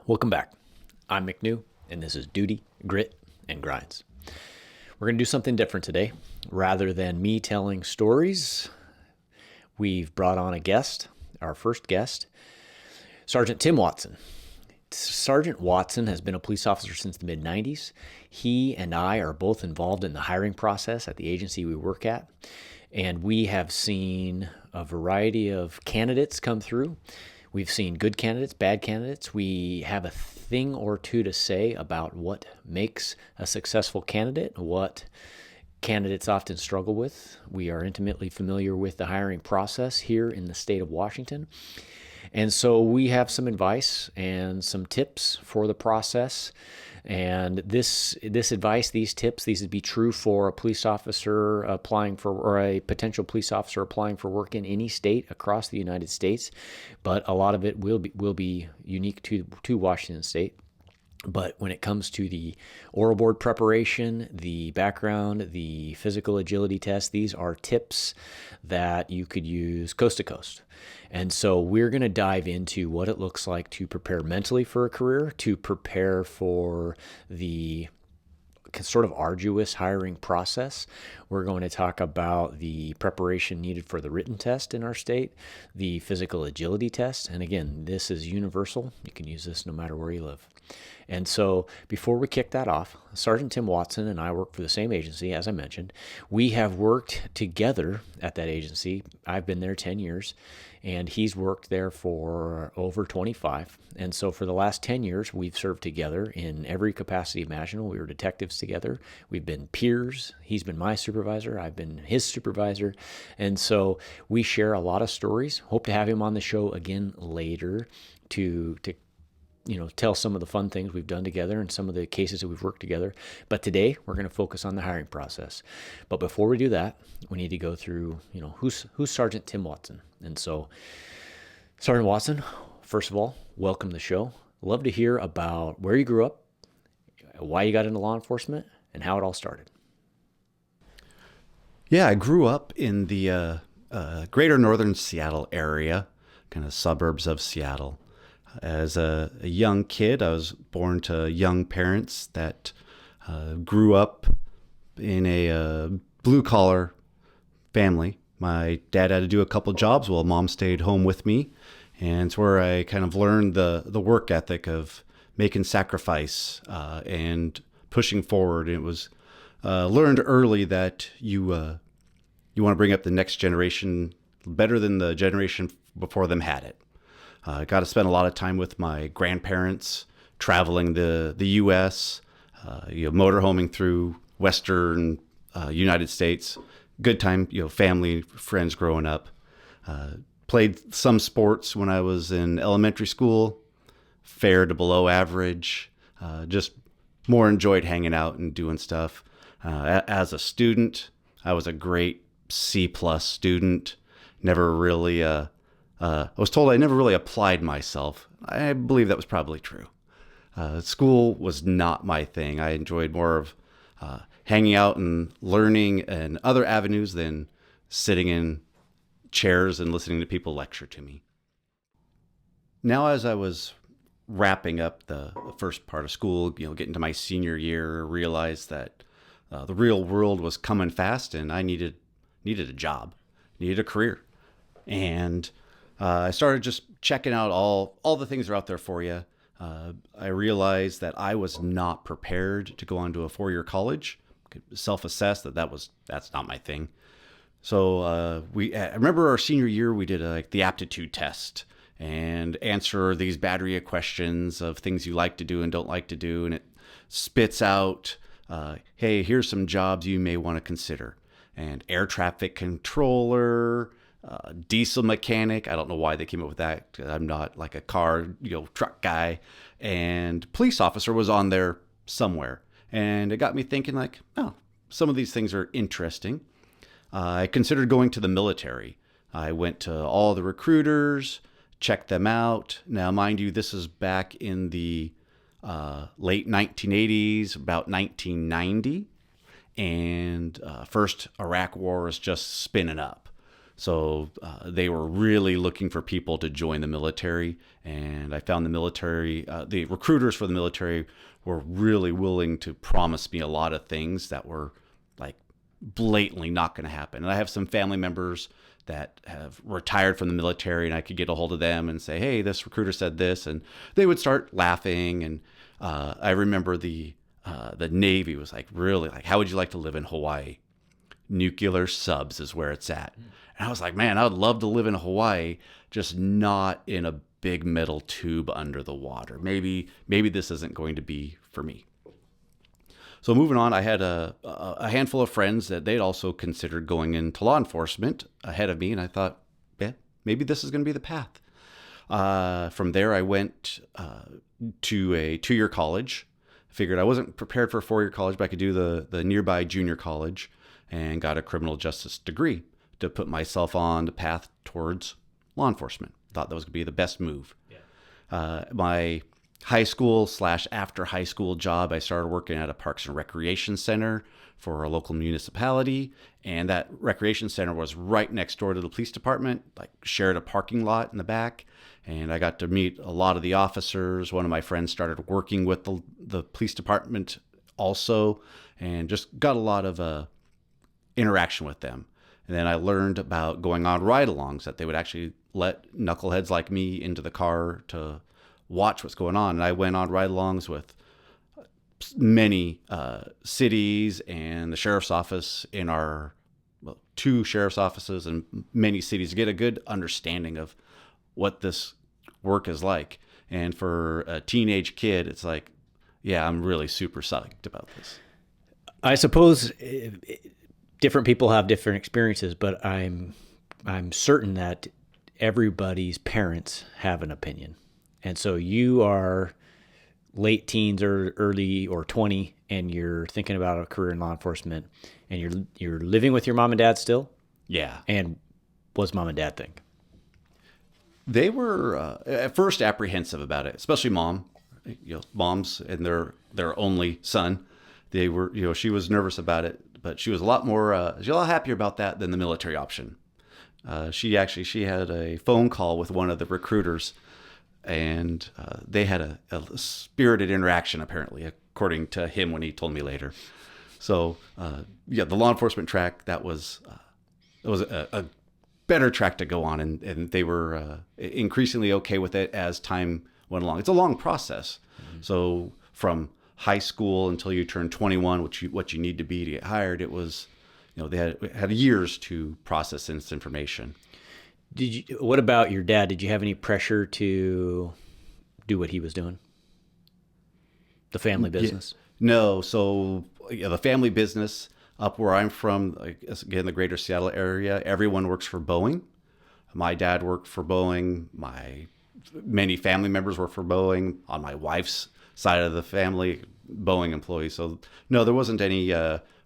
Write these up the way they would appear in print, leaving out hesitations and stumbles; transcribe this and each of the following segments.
Welcome back. I'm MCNEW, and this is Duty, Grit, and Grinds. We're going to do something different today. Rather than me telling stories, we've brought on a guest, our first guest, Sergeant Tim Watson. Sergeant Watson has been a police officer since the mid-90s. He and I are both involved in the hiring process at the agency we work at, and we have seen a variety of candidates come through. We've seen good candidates, bad candidates. We have a thing or two to say about what makes a successful candidate, what candidates often struggle with. We are intimately familiar with the hiring process here in the state of Washington. And so we have some advice and some tips for the process. And this advice, these tips, these would be true for a police officer applying for, or a potential police officer applying for work in any state across the United States. But a lot of it will be unique to Washington State. But when it comes to the oral board preparation, the background, the physical agility test, these are tips that you could use coast to coast. And so we're going to dive into what it looks like to prepare mentally for a career, to prepare for the sort of arduous hiring process. We're going to talk about the preparation needed for the written test in our state, the physical agility test. And again, this is universal. You can use this no matter where you live. And so before we kick that off, Sergeant Tim Watson and I work for the same agency, as I mentioned. We have worked together at that agency. I've been there 10 years, and he's worked there for over 25. And so for the last 10 years, we've served together in every capacity imaginable. We were detectives together. We've been peers. He's been my supervisor. I've been his supervisor. And so we share a lot of stories. Hope to have him on the show again later to tell some of the fun things we've done together and some of the cases that we've worked together. But today we're going to focus on the hiring process. But before we do that, we need to go through, who's Sergeant Tim Watson. And so, Sergeant Watson, first of all, welcome to the show. Love to hear about where you grew up, why you got into law enforcement, and how it all started. Yeah, I grew up in the greater northern Seattle area, kind of suburbs of Seattle. As a young kid, I was born to young parents that grew up in a blue-collar family. My dad had to do a couple jobs while mom stayed home with me. And it's where I kind of learned the work ethic of making sacrifice and pushing forward. And it was learned early that you want to bring up the next generation better than the generation before them had it. I got to spend a lot of time with my grandparents, traveling the U.S., motorhoming through Western United States. Good time, family, friends growing up. Played some sports when I was in elementary school, fair to below average. Just more enjoyed hanging out and doing stuff. As a student, I was a great C+ student. Never really... I was told I never really applied myself. I believe that was probably true. School was not my thing. I enjoyed more of hanging out and learning and other avenues than sitting in chairs and listening to people lecture to me. Now, as I was wrapping up the first part of school, getting to my senior year, realized that the real world was coming fast and I needed a job, needed a career. And I started just checking out all the things that are out there for you. I realized that I was not prepared to go on to a 4-year college. Self-assessed that's not my thing. So I remember our senior year we did the aptitude test and answer these battery of questions of things you like to do and don't like to do, and it spits out, hey, here's some jobs you may want to consider. And air traffic controller. Diesel mechanic. I don't know why they came up with that. I'm not like a car, truck guy. And police officer was on there somewhere. And it got me thinking some of these things are interesting. I considered going to the military. I went to all the recruiters, checked them out. Now, mind you, this is back in the late 1980s, about 1990. And first Iraq war was just spinning up. So they were really looking for people to join the military. And I found the military, the recruiters for the military were really willing to promise me a lot of things that were like blatantly not going to happen. And I have some family members that have retired from the military, and I could get a hold of them and say, hey, this recruiter said this. And they would start laughing. And I remember the Navy was like, really, like, how would you like to live in Hawaii? Nuclear subs is where it's at. And I was like, man, I would love to live in Hawaii, just not in a big metal tube under the water. Maybe this isn't going to be for me. So moving on, I had a handful of friends that they'd also considered going into law enforcement ahead of me. And I thought, yeah, maybe this is going to be the path. From there, I went to a 2-year college. Figured I wasn't prepared for a 4-year college, but I could do the nearby junior college, and got a criminal justice degree to put myself on the path towards law enforcement. Thought that was going to be the best move. Yeah. My high school / after high school job, I started working at a parks and recreation center for a local municipality. And that recreation center was right next door to the police department, like shared a parking lot in the back. And I got to meet a lot of the officers. One of my friends started working with the police department also, and just got a lot of interaction with them. And then I learned about going on ride-alongs, that they would actually let knuckleheads like me into the car to watch what's going on. And I went on ride-alongs with many cities and the sheriff's office in our 2 sheriff's offices and many cities to get a good understanding of what this work is like. And for a teenage kid, it's like, yeah, I'm really super psyched about this. I suppose different people have different experiences, but I'm certain that everybody's parents have an opinion. And so you are late teens or early or 20, and you're thinking about a career in law enforcement, and you're living with your mom and dad still? Yeah. And what's mom and dad think? They were at first apprehensive about it, especially mom. Moms and their only son. They were, she was nervous about it, but she was a lot happier about that than the military option. She had a phone call with one of the recruiters, and they had a spirited interaction, apparently, according to him when he told me later. So, the law enforcement track, that was a better track to go on, and they were increasingly okay with it as time went along. It's a long process. Mm-hmm. So from high school until you turn 21, what you need to be to get hired, it was, they had years to process this information. What about your dad? Did you have any pressure to do what he was doing? The family business? No. So the family business up where I'm from, again, the greater Seattle area, everyone works for Boeing. My dad worked for Boeing. My many family members work for Boeing. On my wife's side of the family, Boeing employees. So no, there wasn't any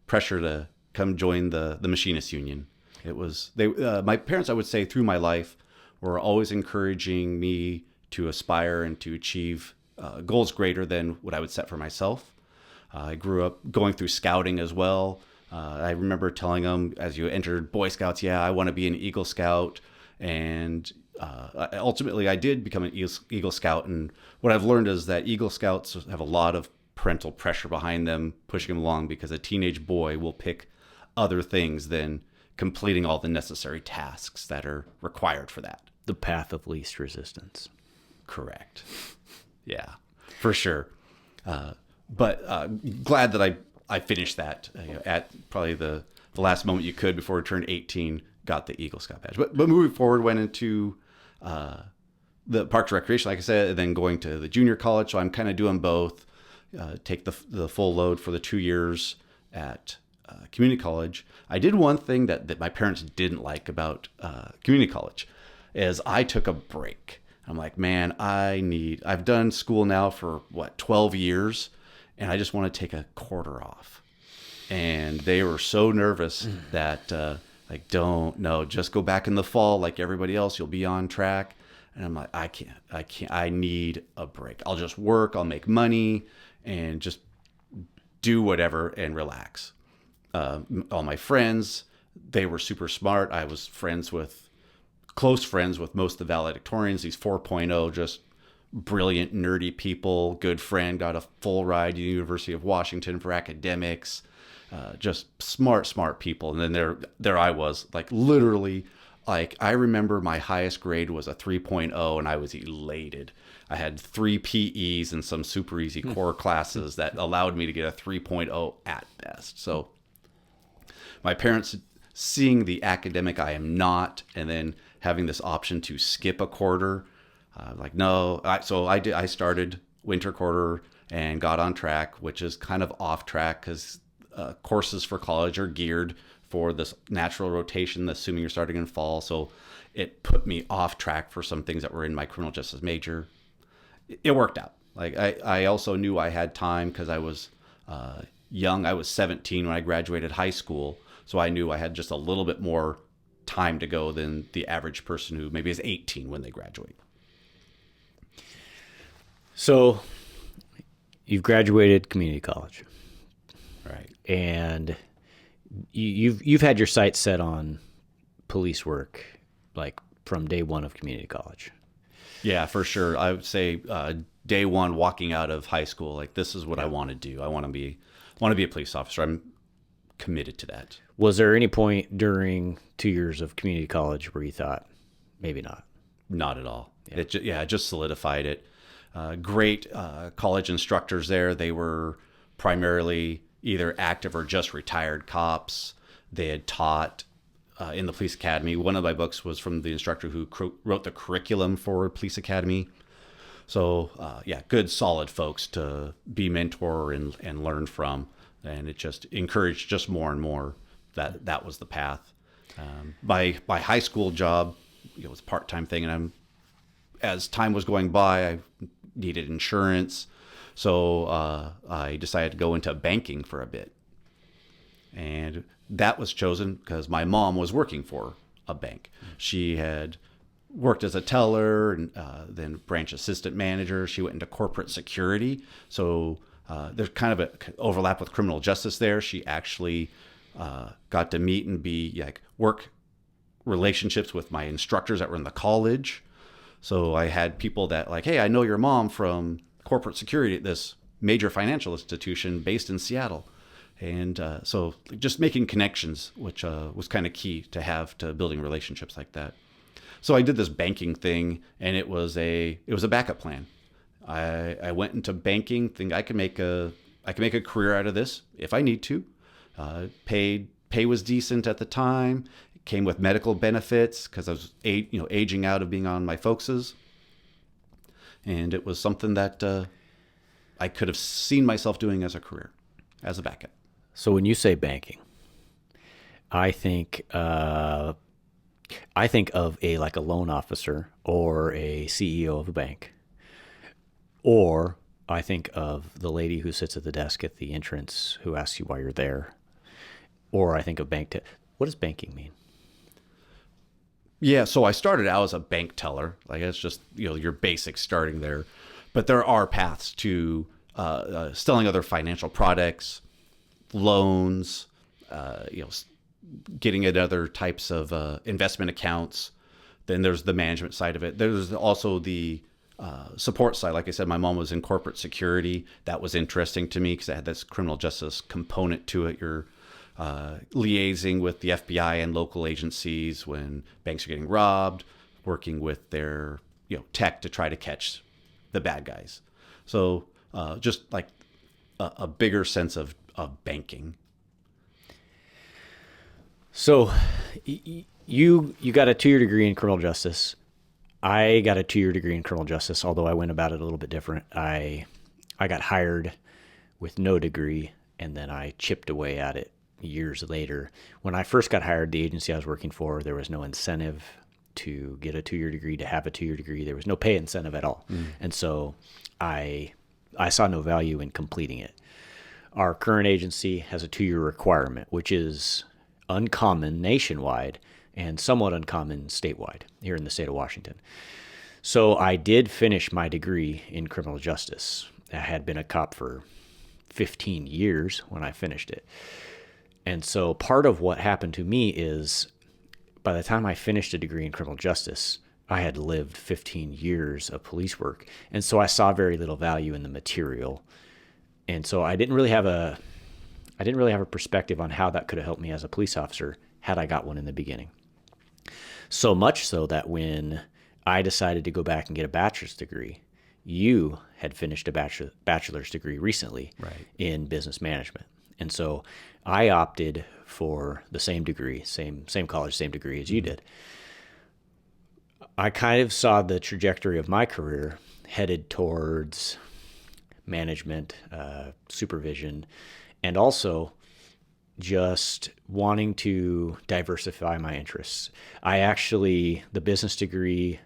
pressure to come join the machinist union. It was my parents, I would say, through my life, were always encouraging me to aspire and to achieve goals greater than what I would set for myself. I grew up going through scouting as well. I remember telling them, as you entered Boy Scouts, I want to be an Eagle Scout. And ultimately, I did become an Eagle Scout. And what I've learned is that Eagle Scouts have a lot of parental pressure behind them, pushing them along, because a teenage boy will pick other things than completing all the necessary tasks that are required for that. The path of least resistance. Correct. Yeah, for sure. But glad that I finished that at probably the last moment you could before I turned 18, got the Eagle Scout badge. But moving forward, went into the Parks and Recreation, like I said, and then going to the junior college. So I'm kind of doing both. Take the full load for the 2 years at community college. I did one thing that my parents didn't like about community college, is I took a break. I'm like, man, I've done school now for 12 years, and I just want to take a quarter off. And they were so nervous that just go back in the fall like everybody else. You'll be on track. And I'm like, I can't, I need a break. I'll just work, I'll make money, and just do whatever and relax. All my friends, they were super smart. I was close friends with most of the valedictorians, these 4.0, just brilliant, nerdy people. Good friend, got a full ride to the University of Washington for academics. Just smart people. And then there I was, like literally, like I remember my highest grade was a 3.0, and I was elated. I had 3 PEs and some super easy core classes that allowed me to get a 3.0 at best. So my parents seeing the academic I am not, and then having this option to skip a quarter, like no. I started winter quarter and got on track, which is kind of off track because courses for college are geared for this natural rotation, assuming you're starting in fall. So it put me off track for some things that were in my criminal justice major. It worked out. Like I also knew I had time because I was young. I was 17 when I graduated high school. So I knew I had just a little bit more time to go than the average person who maybe is 18 when they graduate. So you've graduated community college, Right. and you've had your sights set on police work, like from day one of community college. Yeah, for sure. I would say day one, walking out of high school, like this is what I want to do. I want to be a police officer. I'm committed to that. Was there any point during 2 years of community college where you thought, maybe not? Not at all. Yeah. It just solidified it. Great college instructors there. They were primarily either active or just retired cops. They had taught in the police academy. One of my books was from the instructor who wrote the curriculum for police academy. So good, solid folks to be mentor and learn from. And it just encouraged just more and more that was the path. My high school job, it was a part-time thing, and as time was going by, I needed insurance, so I decided to go into banking for a bit, and that was chosen because my mom was working for a bank. She had worked as a teller and then branch assistant manager. She went into corporate security, so there's kind of an overlap with criminal justice there. She actually got to meet and work relationships with my instructors that were in the college. So I had people that like, hey, I know your mom from corporate security at this major financial institution based in Seattle. And so just making connections, which was kind of key to have to building relationships like that. So I did this banking thing, and it was a backup plan. I went into banking, think I can make a career out of this if I need to. Pay was decent at the time. It came with medical benefits because I was aging out of being on my folks's, and it was something that I could have seen myself doing as a career, as a backup. So when you say banking, I think of a loan officer or a CEO of a bank. Or I think of the lady who sits at the desk at the entrance who asks you why you're there. Or I think of what does banking mean? Yeah, so I started out as a bank teller. Like it's just your basic starting there, but there are paths to selling other financial products, loans, getting at other types of investment accounts. Then there's the management side of it. There's also the support side. Like I said, my mom was in corporate security. That was interesting to me because it had this criminal justice component to it. You're liaising with the FBI and local agencies when banks are getting robbed, working with their tech to try to catch the bad guys. So just like a bigger sense of banking. So you got a 2-year degree in criminal justice. I got a 2-year degree in criminal justice, although I went about it a little bit different. I got hired with no degree, and then I chipped away at it years later. When I first got hired, the agency I was working for, there was no incentive to get a 2-year degree, to have a 2-year degree. There was no pay incentive at all. And so I saw no value in completing it. Our current agency has a 2-year requirement, which is uncommon nationwide and somewhat uncommon statewide here in the state of Washington. So I did finish my degree in criminal justice. I had been a cop for 15 years when I finished it. And so part of what happened to me is by the time I finished a degree in criminal justice, I had lived 15 years of police work. And so I saw very little value in the material. And so I didn't really have a perspective on how that could have helped me as a police officer had I got one in the beginning. So much so that when I decided to go back and get a bachelor's degree, you had finished a bachelor's degree recently in business management. And so I opted for the same degree, same college, same degree as you did. I kind of saw the trajectory of my career headed towards management, supervision, and also just wanting to diversify my interests. The business degree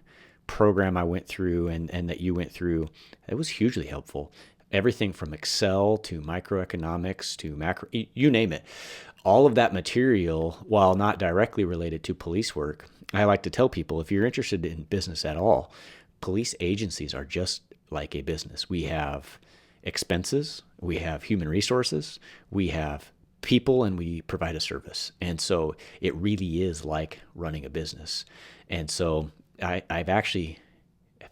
program I went through and that you went through, it was hugely helpful. Everything from Excel to microeconomics to macro, you name it. All of that material, while not directly related to police work, I like to tell people, if you're interested in business at all, police agencies are just like a business. We have expenses, we have human resources, we have people, and we provide a service. And so it really is like running a business. And so I've actually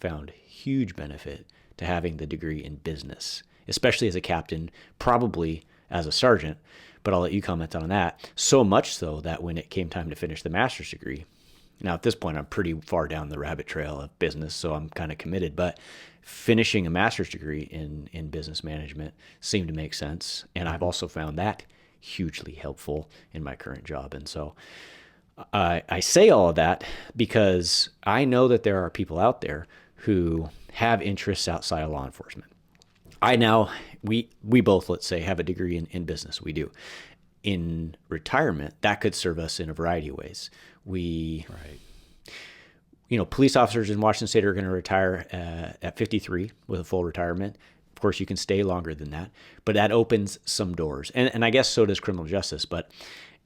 found huge benefit to having the degree in business, especially as a captain, probably as a sergeant, but I'll let you comment on that. So much so that when it came time to finish the master's degree, now at this point I'm pretty far down the rabbit trail of business, so I'm kind of committed, but finishing a master's degree in business management seemed to make sense. And I've also found that hugely helpful in my current job. And so I say all of that because I know that there are people out there who have interests outside of law enforcement. We both, let's say, have a degree in business. We do. In retirement, that could serve us in a variety of ways. Police officers in Washington State are going to retire at 53 with a full retirement. Of course, you can stay longer than that, but that opens some doors. And I guess so does criminal justice. But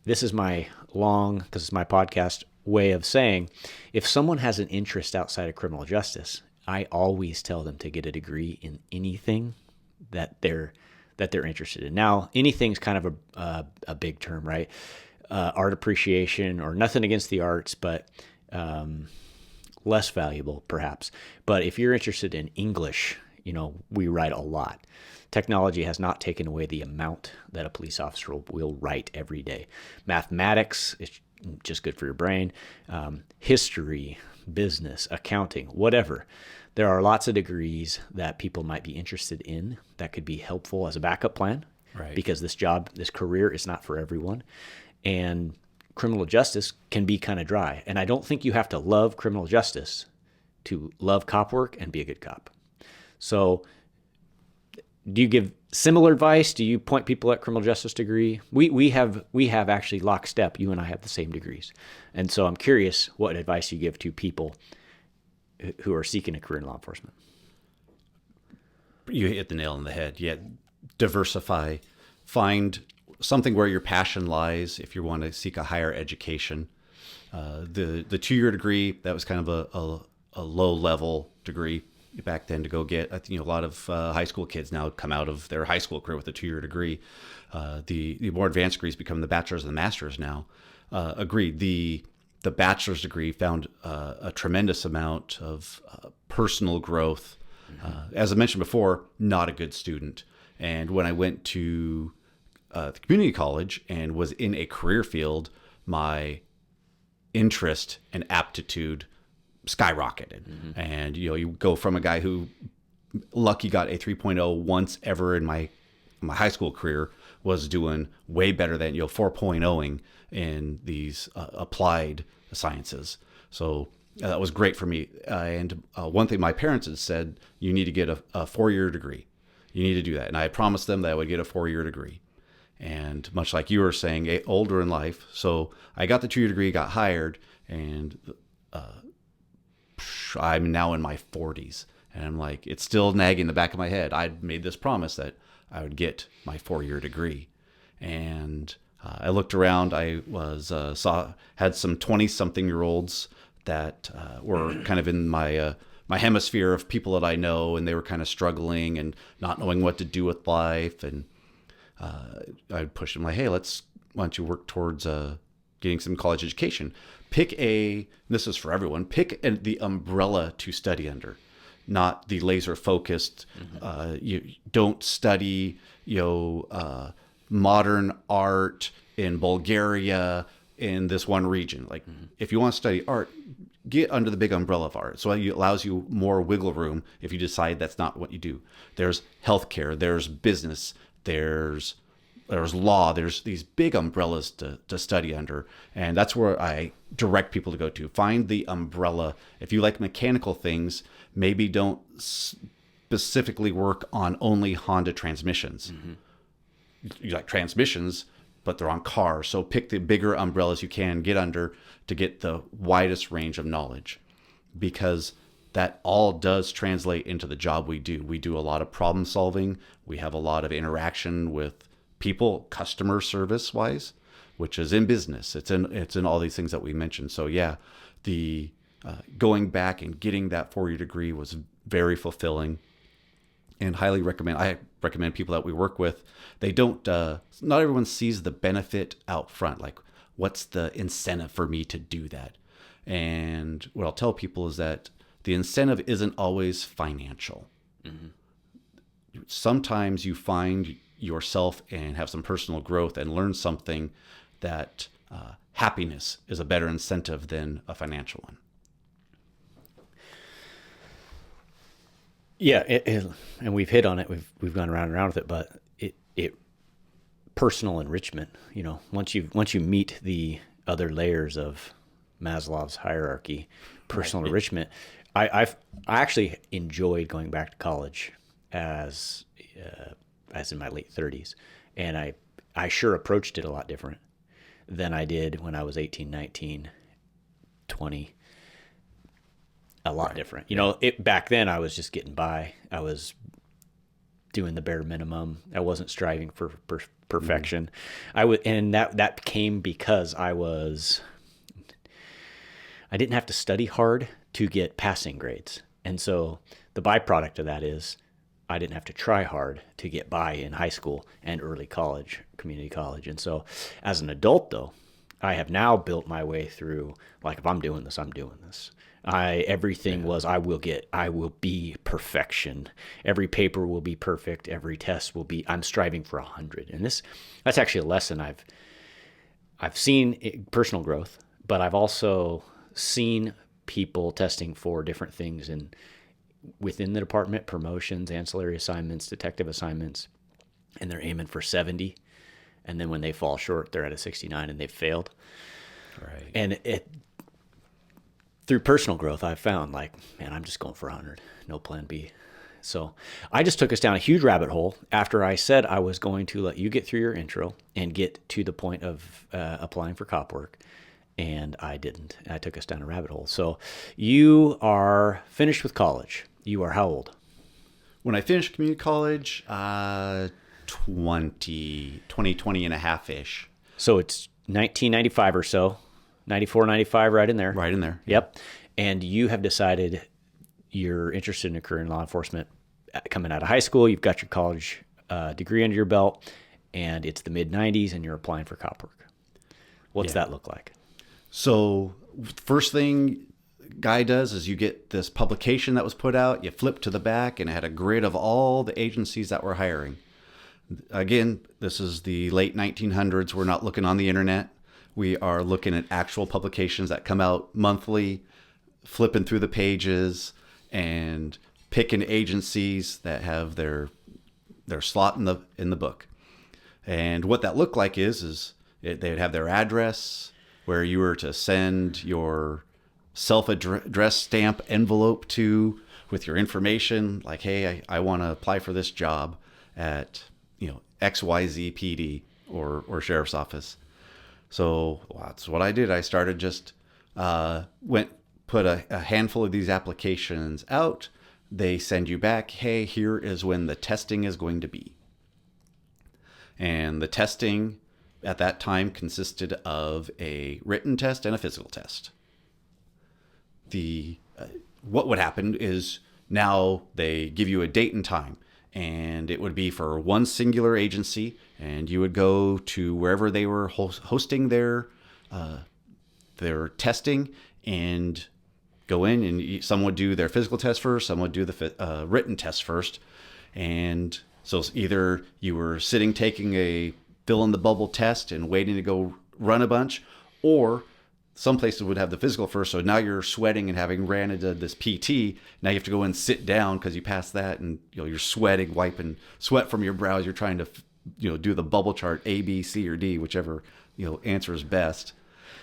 this is my podcast way of saying, if someone has an interest outside of criminal justice, I always tell them to get a degree in anything that they're interested in. Now, anything's kind of a big term, right? Art appreciation, or nothing against the arts, but less valuable perhaps. But if you're interested in English, we write a lot. Technology has not taken away the amount that a police officer will write every day. Mathematics is just good for your brain. History, business, accounting, whatever. There are lots of degrees that people might be interested in that could be helpful as a backup plan, because this career is not for everyone. And criminal justice can be kind of dry. And I don't think you have to love criminal justice to love cop work and be a good cop. So do you give similar advice? Do you point people at criminal justice degree? We have actually lockstep. You and I have the same degrees. And so I'm curious what advice you give to people who are seeking a career in law enforcement. You hit the nail on the head. Yeah, diversify. Find something where your passion lies if you want to seek a higher education. The 2-year degree, that was kind of a low-level degree back then to go get. I think a lot of high school kids now come out of their high school career with a 2-year degree. The more advanced degrees become the bachelor's and the master's now. Agreed. The bachelor's degree found a tremendous amount of personal growth. As I mentioned before, not a good student. And when I went to the community college and was in a career field, my interest and aptitude skyrocketed. And you go from a guy who lucky got a 3.0 once ever in my high school career, was doing way better than 4.0ing in these applied sciences. So that was great for me. And one thing my parents had said, you need to get a 4-year degree. You need to do that. And I promised them that I would get a 4-year degree. And much like you were saying, older in life. So I got the 2-year degree, got hired, and I'm now in my 40s. And I'm like, it's still nagging in the back of my head. I'd made this promise that I would get my 4-year degree. And I looked around. I had some 20-something-year-olds that were kind of in my hemisphere of people that I know, and they were kind of struggling and not knowing what to do with life. And I'd push them like, hey, let's don't you work towards getting some college education? This is for everyone, the umbrella to study under, not the laser focused. You don't study, modern art in Bulgaria in this one region. Like if you want to study art, get under the big umbrella of art. So it allows you more wiggle room if you decide that's not what you do. There's healthcare, there's business, there's law, there's these big umbrellas to study under. And that's where I direct people to go to. Find the umbrella. If you like mechanical things, maybe don't specifically work on only Honda transmissions. You like transmissions, but they're on cars. So pick the bigger umbrellas you can get under to get the widest range of knowledge, because that all does translate into the job we do. We do a lot of problem solving. We have a lot of interaction with people, customer service wise, which is in business. It's in all these things that we mentioned. So yeah, the going back and getting that 4-year degree was very fulfilling, and I recommend people that we work with. They don't, not everyone sees the benefit out front. Like, what's the incentive for me to do that? And what I'll tell people is that the incentive isn't always financial. Sometimes you find yourself and have some personal growth and learn something that happiness is a better incentive than a financial one. Yeah, and we've hit on it. We've gone around and around with it, but it personal enrichment. Once you meet the other layers of Maslow's hierarchy, personal enrichment. I actually enjoyed going back to college as in my late 30s, and I sure approached it a lot different than I did when I was 18, 19, 20. A lot different. Back then I was just getting by. I was doing the bare minimum. I wasn't striving for perfection. And that came because I didn't have to study hard to get passing grades. And so the byproduct of that is I didn't have to try hard to get by in high school and early college, community college. And so as an adult though, I have now built my way through, like, if I'm doing this, I'm doing this. Everything was, I will be perfection. Every paper will be perfect. Every test will be, I'm striving for 100. And that's actually a lesson I've seen personal growth, but I've also seen people testing for different things within the department, promotions, ancillary assignments, detective assignments, and they're aiming for 70. And then when they fall short, they're at a 69 and they've failed. Right. And through personal growth, I've found, like, man, I'm just going for 100, no plan B. So I just took us down a huge rabbit hole after I said I was going to let you get through your intro and get to the point of applying for cop work. And I didn't. I took us down a rabbit hole. So you are finished with college. You are how old? When I finished community college, 20 and a half-ish. So it's 1995 or so. 94, 95, right in there. Right in there. Yep. And you have decided you're interested in a career in law enforcement coming out of high school. You've got your college degree under your belt, and it's the mid-90s, and you're applying for cop work. What's that look like? So first thing guy does is you get this publication that was put out. You flip to the back, and it had a grid of all the agencies that were hiring. Again, this is the late 1900s. We're not looking on the internet. We are looking at actual publications that come out monthly, flipping through the pages and picking agencies that have their slot in the book. And what that looked like is they'd have their address where you were to send your self-addressed stamp envelope to with your information, like, hey, I want to apply for this job at XYZ PD or sheriff's office. So that's what I did. I started put a handful of these applications out. They send you back, hey, here is when the testing is going to be. And the testing at that time consisted of a written test and a physical test. What would happen is now they give you a date and time. and it would be for one singular agency, and you would go to wherever they were hosting their testing and go in, and some would do their physical test first, some would do the written test first. And so either you were sitting taking a fill in the bubble test and waiting to go run a bunch, or some places would have the physical first. So now you're sweating and having ran into this PT. Now you have to go and sit down because you passed that, and you're sweating, wiping sweat from your brows. You're trying to do the bubble chart A, B, C, or D, whichever answer is best.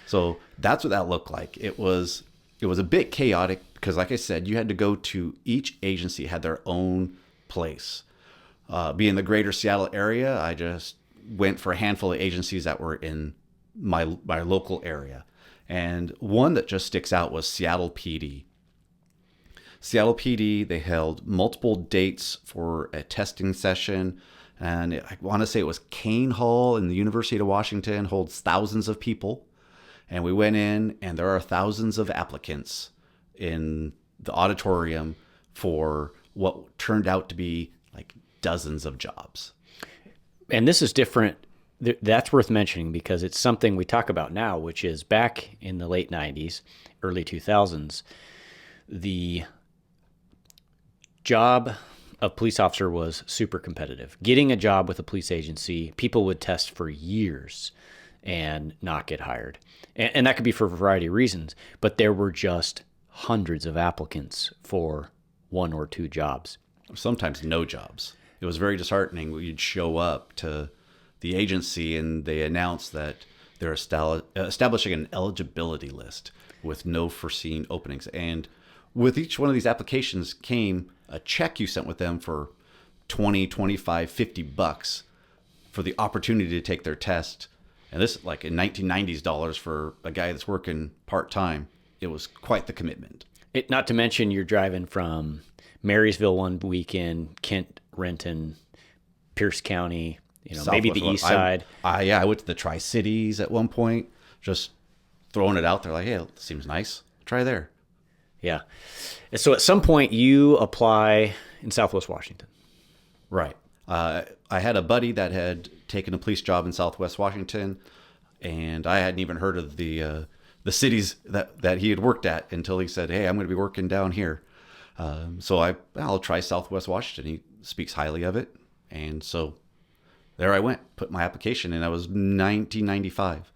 So that's what that looked like. It was a bit chaotic because, like I said, you had to go to each agency had their own place. Being the greater Seattle area, I just went for a handful of agencies that were in my local area. And one that just sticks out was Seattle PD. Seattle PD, they held multiple dates for a testing session. And I want to say it was Kane Hall in the University of Washington, holds thousands of people. And we went in, and there are thousands of applicants in the auditorium for what turned out to be like dozens of jobs. And this is different. That's worth mentioning because it's something we talk about now, which is back in the late 90s, early 2000s, the job of police officer was super competitive. Getting a job with a police agency, people would test for years and not get hired. And that could be for a variety of reasons, but there were just hundreds of applicants for one or two jobs. Sometimes no jobs. It was very disheartening. You'd show up to the agency and they announced that they're establishing an eligibility list with no foreseen openings. And with each one of these applications came a check you sent with them for 20, 25, 50 bucks for the opportunity to take their test. And this, like in 1990s dollars for a guy that's working part-time, it was quite the commitment. Not to mention you're driving from Marysville one weekend, Kent, Renton, Pierce County, maybe the east side. I went to the Tri-Cities at one point, just throwing it out there like, hey, it seems nice. Try there. Yeah. And so at some point you apply in Southwest Washington. Right. I had a buddy that had taken a police job in Southwest Washington, and I hadn't even heard of the cities that he had worked at until he said, hey, I'm going to be working down here. So I'll try Southwest Washington. He speaks highly of it. And so there I went, put my application in. That was 1995.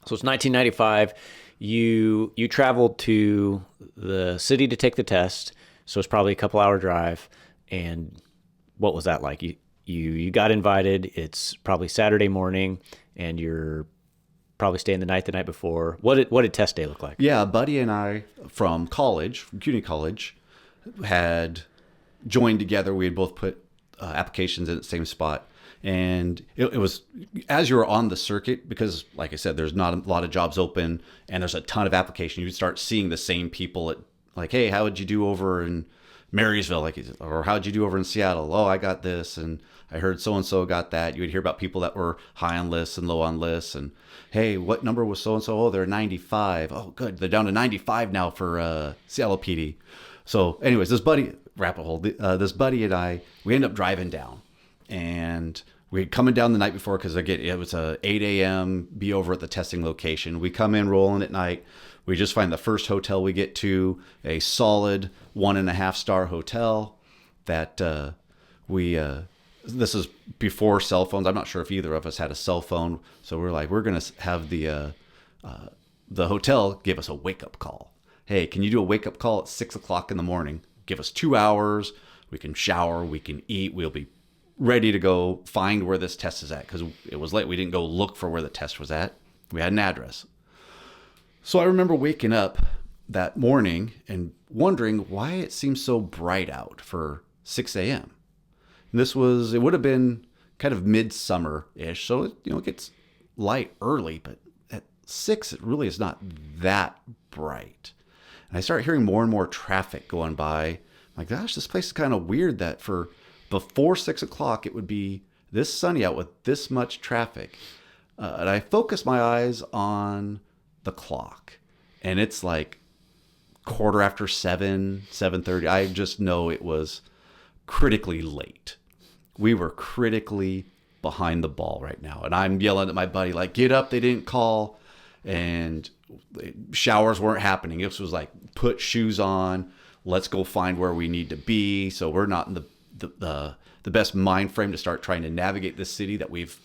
So it's 1995. You traveled to the city to take the test. So it's probably a couple hour drive. And what was that like? You got invited. It's probably Saturday morning, and you're probably staying the night before. What did test day look like? Yeah, a buddy and I from community college, had joined together. We had both put applications in the same spot. And it was, as you were on the circuit, because like I said, there's not a lot of jobs open and there's a ton of applications, you'd start seeing the same people at like, hey, how would you do over in Marysville? Or how'd you do over in Seattle? Oh, I got this. And I heard so-and-so got that. You would hear about people that were high on lists and low on lists. And hey, what number was so-and-so? Oh, they're 95. Oh, good. They're down to 95 now for Seattle PD. So anyways, this buddy and I, we end up driving down. And we had coming down the night before because again, it was a 8 a.m. be over at the testing location. We come in rolling at night. We just find the first hotel we get to, a solid 1.5 star hotel that this is before cell phones. I'm not sure if either of us had a cell phone. So we're like, we're going to have the hotel give us a wake up call. Hey, can you do a wake up call at 6 o'clock in the morning? Give us 2 hours. We can shower. We can eat. We'll be ready to go find where this test is at, because it was late. We didn't go look for where the test was at. We had an address. So I remember waking up that morning and wondering why it seemed so bright out for 6 a.m. And it would have been kind of midsummer-ish, so it gets light early, but at 6 it really is not that bright. And I start hearing more and more traffic going by. I'm like, gosh, this place is kind of weird that for before 6 o'clock, it would be this sunny out with this much traffic. And I focus my eyes on the clock, and it's like 7:15, 7:30. I just know it was critically late. We were critically behind the ball right now. And I'm yelling at my buddy, like, get up, they didn't call. And showers weren't happening. It was like, put shoes on, let's go find where we need to be. So we're not in the best mind frame to start trying to navigate this city that we've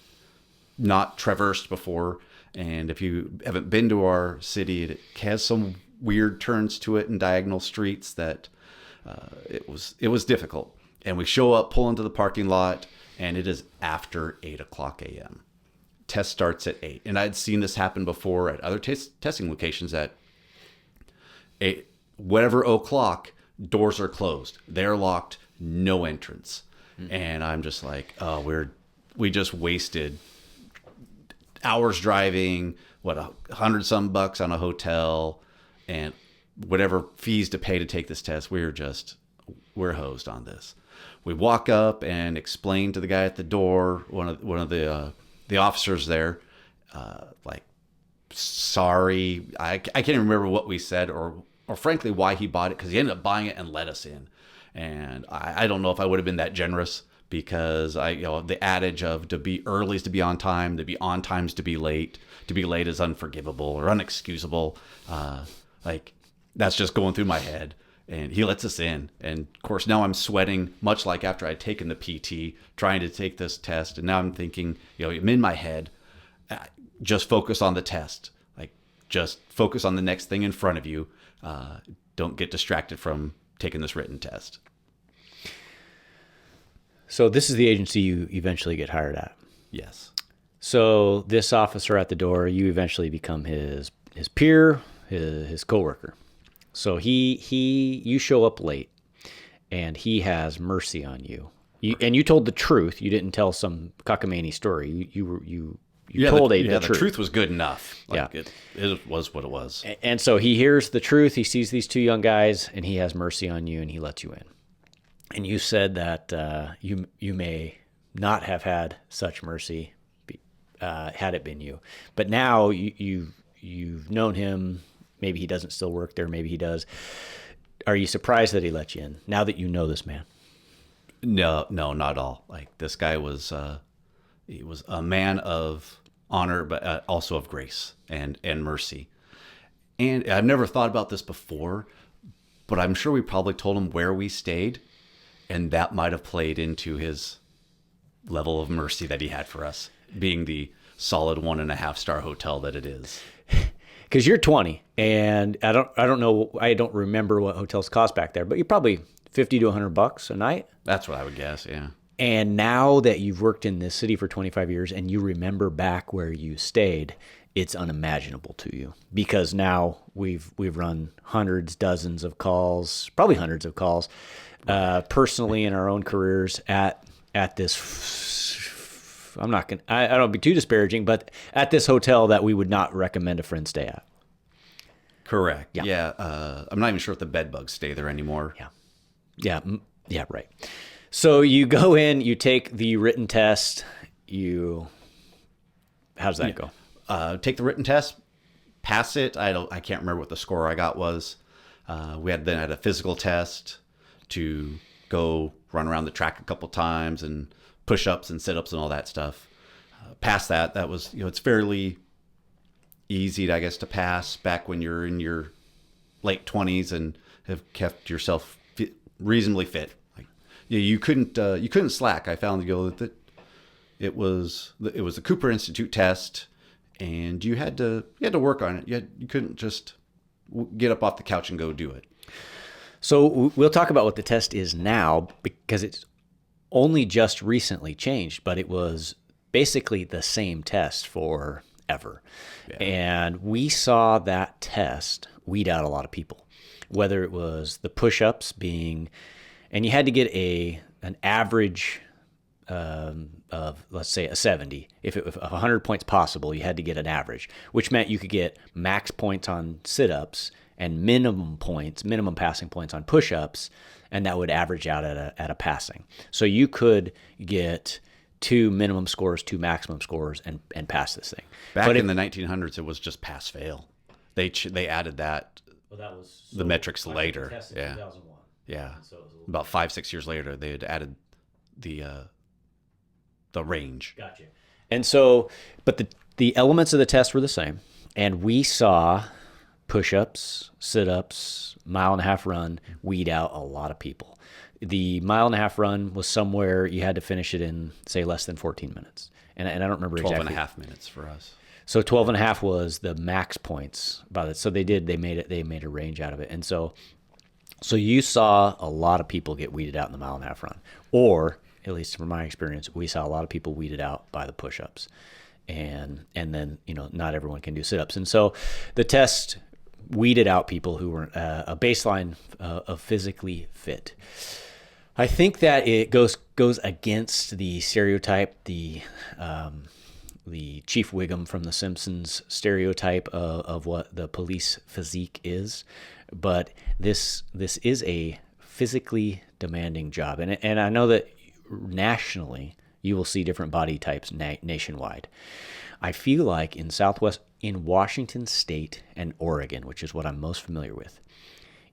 not traversed before. And if you haven't been to our city, it has some weird turns to it and diagonal streets that it was difficult. And we show up, pull into the parking lot, and it is after 8 o'clock a.m. Test starts at 8. And I'd seen this happen before at other testing locations at 8, whatever o'clock, doors are closed. They're locked, no entrance. Mm-hmm. And I'm just like, oh, we just wasted hours driving, $100 bucks on a hotel, and whatever fees to pay to take this test. We're hosed on this. We walk up and explain to the guy at the door, one of the officers there, like, sorry, I can't even remember what we said or frankly why he bought it, because he ended up buying it and let us in. And I don't know if I would have been that generous, because the adage of to be early is to be on time, to be on time is to be late is unforgivable or unexcusable. Like, that's just going through my head. And he lets us in. And of course, now I'm sweating, much like after I'd taken the PT, trying to take this test. And now I'm thinking, I'm in my head, just focus on the test. Like, just focus on the next thing in front of you. Don't get distracted from taking this written test. So this is the agency you eventually get hired at. Yes. So this officer at the door, you eventually become his peer, his coworker. So you show up late, and he has mercy on you. And you told the truth. You didn't tell some cockamamie story. You told the truth. The truth was good enough. Like, it was what it was. And so he hears the truth. He sees these two young guys, and he has mercy on you, and he lets you in. And you said that you may not have had such mercy had it been you. But now you've known him. Maybe he doesn't still work there. Maybe he does. Are you surprised that he let you in now that you know this man? No, not at all. Like, this guy was, he was a man of honor, but also of grace and mercy. And I've never thought about this before, but I'm sure we probably told him where we stayed, and that might have played into his level of mercy that he had for us, being the solid 1.5-star hotel that it is. Because you're 20, and I don't know, I don't remember what hotels cost back there, but you're probably $50 to $100 a night. That's what I would guess, yeah. And now that you've worked in this city for 25 years and you remember back where you stayed, it's unimaginable to you, because now we've run dozens of calls, probably hundreds of calls, personally in our own careers at this. I don't want to be too disparaging, but at this hotel that we would not recommend a friend stay at. Correct. Yeah. I'm not even sure if the bed bugs stay there anymore. Yeah, right. So you go in, you take the written test. How does that go? Take the written test, pass it. I can't remember what the score I got was. We had a physical test to go run around the track a couple times and push-ups and sit-ups and all that stuff. Past that was, it's fairly easy, I guess, to pass back when you're in your late 20s and have kept yourself reasonably fit. Like, you couldn't slack. I found that it was the Cooper Institute test, and you had to work on it. You couldn't just get up off the couch and go do it. So we'll talk about what the test is now, because it's only just recently changed, but it was basically the same test forever. Yeah. And we saw that test weed out a lot of people, whether it was the push-ups being, and you had to get an average of, let's say, a 70. If 100 points possible, you had to get an average, which meant you could get max points on sit-ups and minimum passing points on push-ups, and that would average out at a passing. So you could get 2 minimum scores, 2 maximum scores, and pass this thing. Back in the 1900s, it was just pass-fail. They added that. Well, that was the metrics later. Yeah. 2001. Yeah. So it was a little About 5-6 years later, they had added the range. Gotcha. And so, but the elements of the test were the same, and we saw push-ups, sit-ups, mile and a half run weed out a lot of people. The mile and a half run was somewhere you had to finish it in, say, less than 14 minutes. And I don't remember 12 exactly. and a half minutes for us. So 12 and a half was the max points by it. So they made a range out of it. And so you saw a lot of people get weeded out in the mile and a half run, or at least from my experience, we saw a lot of people weeded out by the push-ups, and then not everyone can do sit-ups, and so the test weeded out people who were a baseline of physically fit. I think that it goes against the stereotype, the Chief Wiggum from The Simpsons stereotype of what the police physique is, but this is a physically demanding job, and I know that nationally you will see different body types nationwide. I feel like in Washington State and Oregon, which is what I'm most familiar with,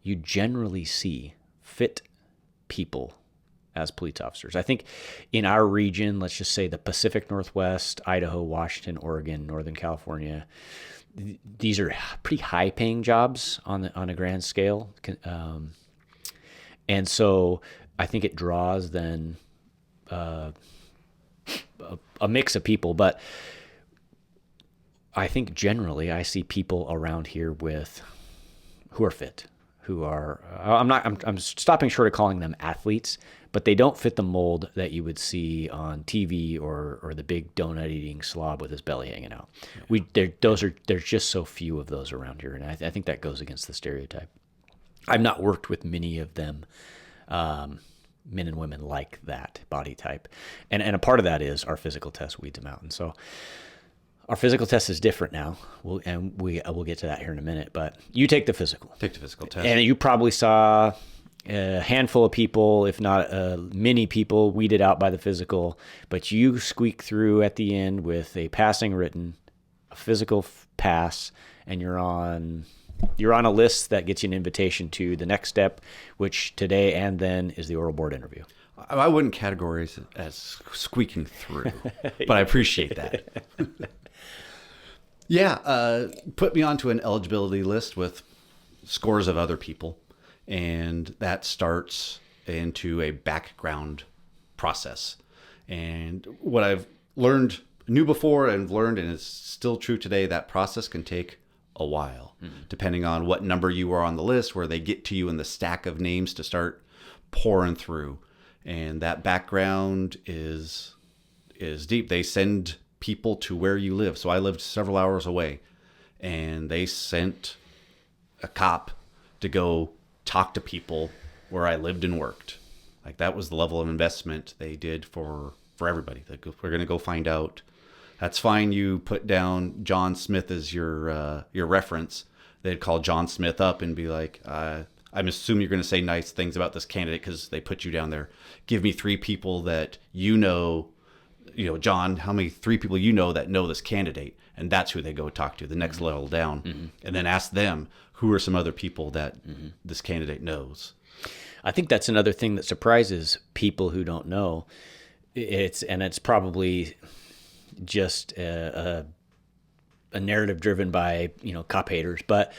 you generally see fit people as police officers. I think in our region, let's just say the Pacific Northwest, Idaho, Washington, Oregon, Northern California, these are pretty high-paying jobs on a grand scale, and so I think it draws then a mix of people. But I think generally I see people around here who are fit, who are I'm stopping short of calling them athletes, but they don't fit the mold that you would see on TV or the big donut eating slob with his belly hanging out. There's just so few of those around here, and I think that goes against the stereotype. I've not worked with many of them, men and women like that body type, and a part of that is our physical test weeds them out, and so our physical test is different now. We'll get to that here in a minute. But you take the physical. Take the physical test. And you probably saw a handful of people, if not many people, weeded out by the physical. But you squeak through at the end with a passing written, a physical pass, and you're on a list that gets you an invitation to the next step, which today and then is the oral board interview. I wouldn't categorize it as squeaking through, but I appreciate that. Yeah, put me onto an eligibility list with scores of other people, and that starts into a background process. And what I've knew before and learned, and it's still true today, that process can take a while, depending on what number you are on the list, where they get to you in the stack of names to start pouring through. And that background is deep. They send people to where you live. So I lived several hours away, and they sent a cop to go talk to people where I lived and worked. Like, that was the level of investment they did for everybody. Like, we're going to go find out. That's fine. You put down John Smith as your reference. They'd call John Smith up and be like, I'm assuming you're going to say nice things about this candidate because they put you down there. Give me 3 people that John, how many 3 people that know this candidate? And that's who they go talk to, the next level down, and then ask them who are some other people that this candidate knows. I think that's another thing that surprises people who don't know. It's probably just a narrative driven by cop haters, but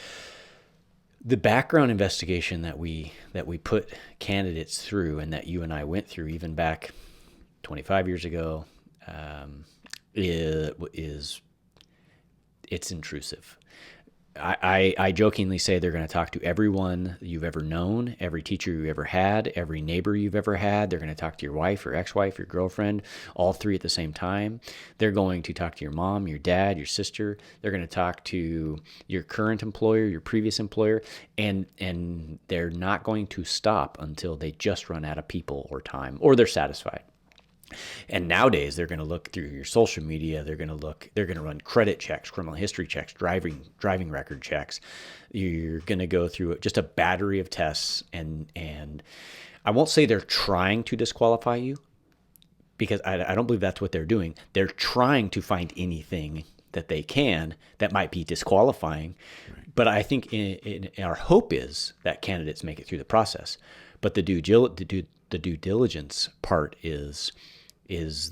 the background investigation that we put candidates through, and that you and I went through even back 25 years ago, it's intrusive. I jokingly say they're going to talk to everyone you've ever known, every teacher you ever had, every neighbor you've ever had. They're going to talk to your wife, your ex-wife, your girlfriend, all 3 at the same time. They're going to talk to your mom, your dad, your sister. They're going to talk to your current employer, your previous employer, and they're not going to stop until they just run out of people or time, or they're satisfied. And nowadays, they're going to look through your social media. They're going to run credit checks, criminal history checks, driving record checks. You're going to go through just a battery of tests. And I won't say they're trying to disqualify you, because I don't believe that's what they're doing. They're trying to find anything that they can that might be disqualifying. Right. But I think in our hope is that candidates make it through the process. But the due diligence part is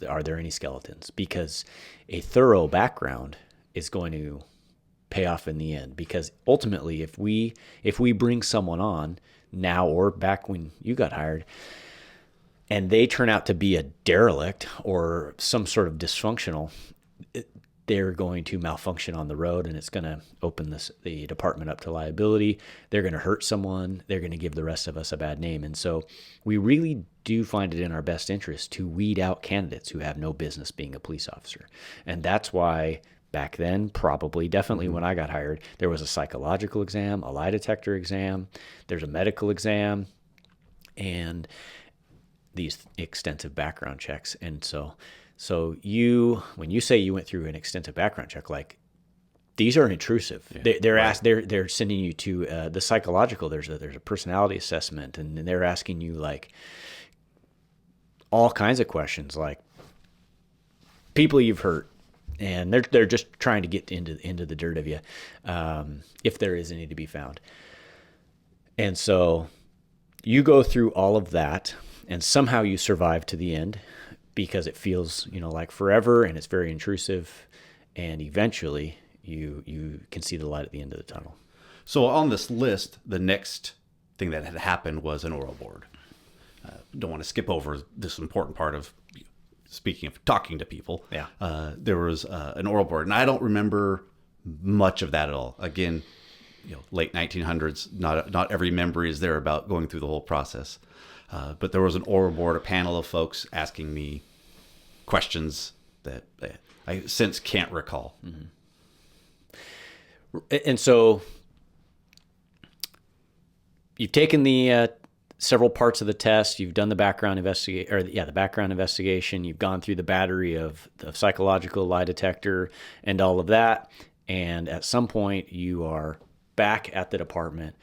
are there any skeletons? Because a thorough background is going to pay off in the end. Because ultimately, if we bring someone on now or back when you got hired, and they turn out to be a derelict or some sort of dysfunctional, they're going to malfunction on the road, and it's going to open the department up to liability. They're going to hurt someone. They're going to give the rest of us a bad name. And so we really do find it in our best interest to weed out candidates who have no business being a police officer. And that's why back then, definitely when I got hired, there was a psychological exam, a lie detector exam, there's a medical exam, and these extensive background checks. And so when you say you went through an extensive background check, like, these are intrusive. Yeah, they're sending you to the psychological. There's a personality assessment, and they're asking you like all kinds of questions, like people you've hurt, and they're just trying to get into the dirt of you, if there is any to be found. And so you go through all of that, and somehow you survive to the end, because it feels, like forever, and it's very intrusive, and eventually you can see the light at the end of the tunnel. So on this list, the next thing that had happened was an oral board. Don't want to skip over this important part of speaking of talking to people. Yeah. There was an oral board, and I don't remember much of that at all. Again, late 1900s, not every memory is there about going through the whole process. But there was an oral board, a panel of folks asking me questions that I since can't recall. Mm-hmm. And so you've taken the several parts of the test. You've done the background investigation. You've gone through the battery of psychological, lie detector, and all of that. And at some point, you are back at the department,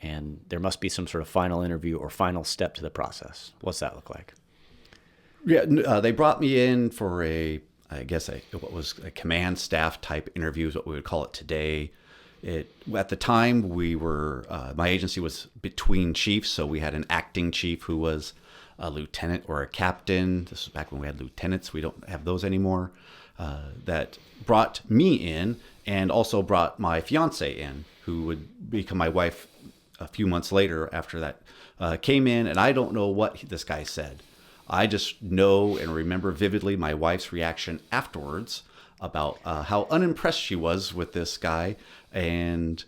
and there must be some sort of final interview or final step to the process. What's that look like? Yeah, they brought me in for what was a command staff type interview is what we would call it today. At the time, we were my agency was between chiefs, so we had an acting chief who was a lieutenant or a captain. This was back when we had lieutenants. We don't have those anymore. That brought me in, and also brought my fiance in, who would become my wife a few months later after that. Came in, and I don't know what this guy said. I just know and remember vividly my wife's reaction afterwards about how unimpressed she was with this guy, and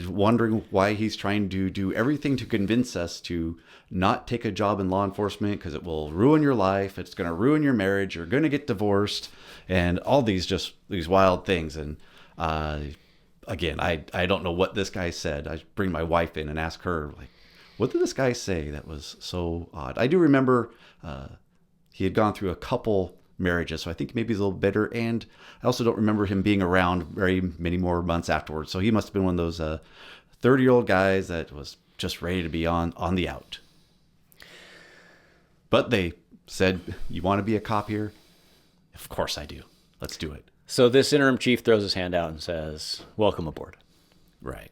wondering why he's trying to do everything to convince us to not take a job in law enforcement because it will ruin your life. It's going to ruin your marriage. You're going to get divorced, and all these wild things. And again, I don't know what this guy said. I bring my wife in and ask her, like, what did this guy say that was so odd? I do remember he had gone through a couple marriages, so I think maybe he's a little bitter. And I also don't remember him being around very many more months afterwards. So he must have been one of those 30-year-old guys that was just ready to be on the out. But they said, "You want to be a cop here?" Of course I do. Let's do it. So this interim chief throws his hand out and says, "Welcome aboard." Right.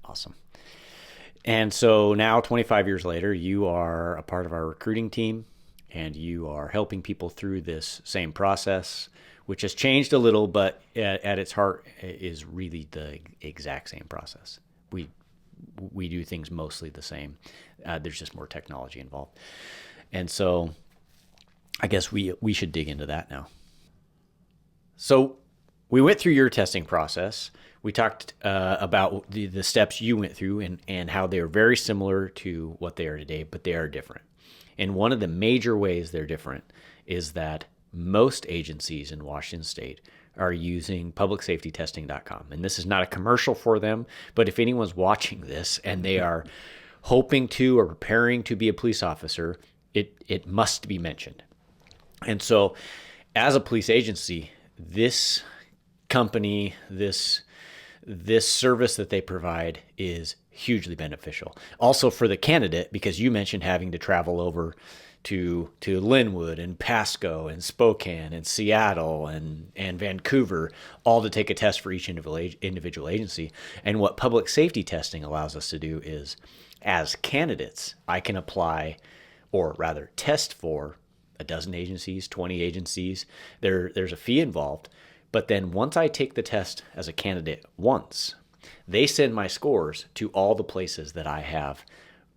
Awesome. And so now, 25 years later, you are a part of our recruiting team, and you are helping people through this same process, which has changed a little, but at its heart is really the exact same process. We do things mostly the same. There's just more technology involved. And so I guess we should dig into that now. So we went through your testing process. We talked about the steps you went through and how they are very similar to what they are today, but they are different. And one of the major ways they're different is that most agencies in Washington State are using publicsafetytesting.com. And this is not a commercial for them, but if anyone's watching this and they are hoping to or preparing to be a police officer, it must be mentioned. And so as a police agency, this company, this this service that they provide is hugely beneficial. Also for the candidate, because you mentioned having to travel over to Linwood and Pasco and Spokane and Seattle and Vancouver, all to take a test for each individual agency. And what public safety testing allows us to do is, as candidates, I can apply, or rather test for a dozen agencies, 20 agencies. There's a fee involved. But then once I take the test as a candidate once, they send my scores to all the places that I have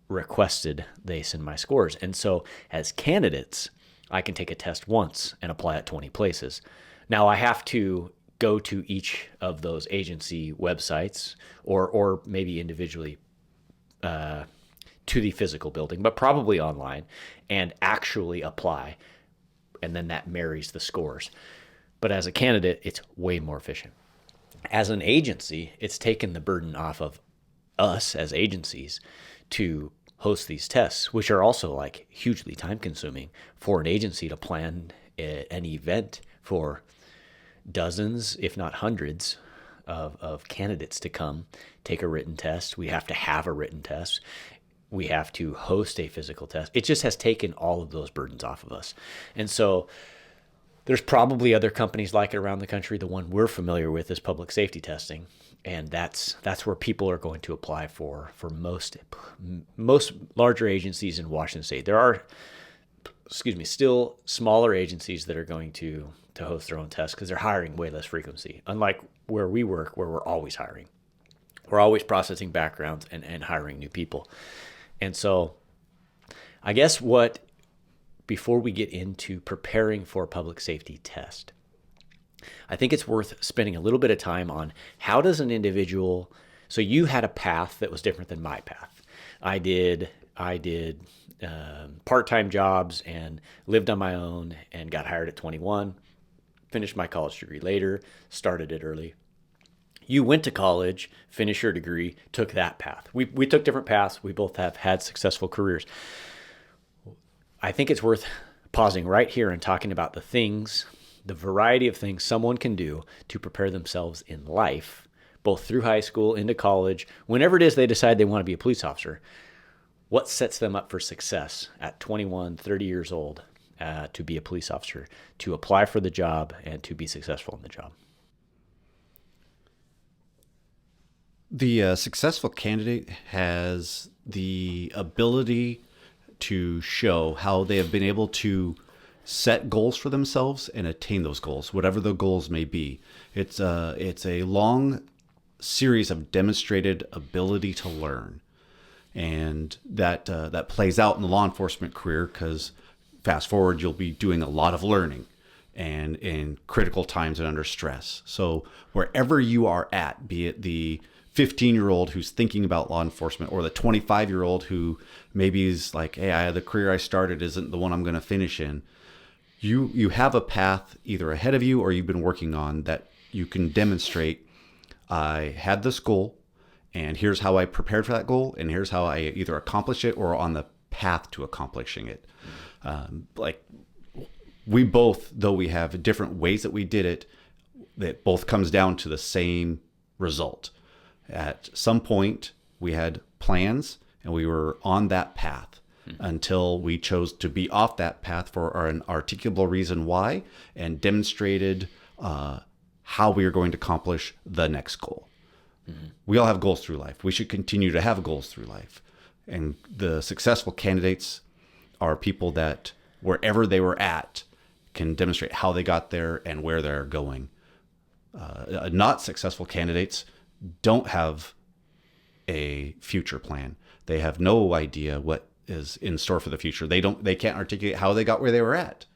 requested they send my scores. And so as candidates, I can take a test once and apply at 20 places. Now I have to go to each of those agency websites or maybe individually to the physical building, but probably online, and actually apply. And then that marries the scores. But as a candidate, it's way more efficient. As an agency, it's taken the burden off of us as agencies to host these tests, which are also like hugely time consuming for an agency to plan an event for dozens, if not hundreds, of candidates to come take a written test. We have to have a written test. We have to host a physical test. It just has taken all of those burdens off of us. And so there's probably other companies like it around the country. The one we're familiar with is public safety testing. And that's where people are going to apply for most larger agencies in Washington State. There are, still smaller agencies that are going to host their own tests because they're hiring way less frequency. Unlike where we work, where we're always hiring. We're always processing backgrounds and hiring new people. And so I guess before we get into preparing for a public safety test, I think it's worth spending a little bit of time on how does an individual, so you had a path that was different than my path. I did part-time jobs and lived on my own and got hired at 21, finished my college degree later, started it early. You went to college, finished your degree, took that path. We took different paths. We both have had successful careers. I think it's worth pausing right here and talking about the variety of things someone can do to prepare themselves in life, both through high school, into college, whenever it is they decide they want to be a police officer. What sets them up for success at 21, 30 years old to be a police officer, to apply for the job, and to be successful in the job? The successful candidate has the ability to show how they have been able to set goals for themselves and attain those goals, whatever the goals may be. It's a long series of demonstrated ability to learn, and that plays out in the law enforcement career, because fast forward, you'll be doing a lot of learning and in critical times and under stress. So wherever you are at, be it the 15-year-old who's thinking about law enforcement, or the 25-year-old who maybe is like, hey, the career I started isn't the one I'm going to finish in. You have a path either ahead of you or you've been working on that you can demonstrate. I had this goal, and here's how I prepared for that goal, and here's how I either accomplished it or on the path to accomplishing it. Like we both, though we have different ways that we did it, that both comes down to the same result. At some point, we had plans and we were on that path until we chose to be off that path for an articulable reason why, and demonstrated how we are going to accomplish the next goal. Mm-hmm. We all have goals through life. We should continue to have goals through life. And the successful candidates are people that wherever they were at can demonstrate how they got there and where they're going. Not successful candidates don't have a future plan. They have no idea what is in store for the future. They can't articulate how they got where they were at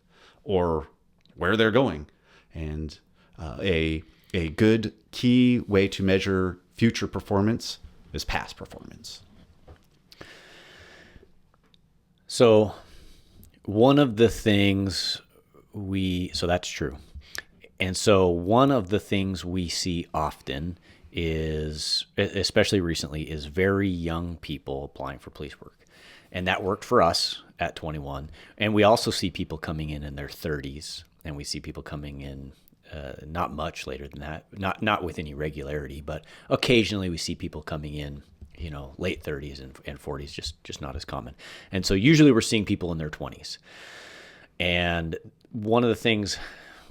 or where they're going. And a good key way to measure future performance is past performance. So one of the things so that's true. And so one of the things we see often is, especially recently, is very young people applying for police work. And that worked for us at 21. And we also see people coming in their 30s, and we see people coming in not much later than that, not with any regularity, but occasionally we see people coming in, late 30s and 40s, just not as common. And so usually we're seeing people in their 20s. And one of the things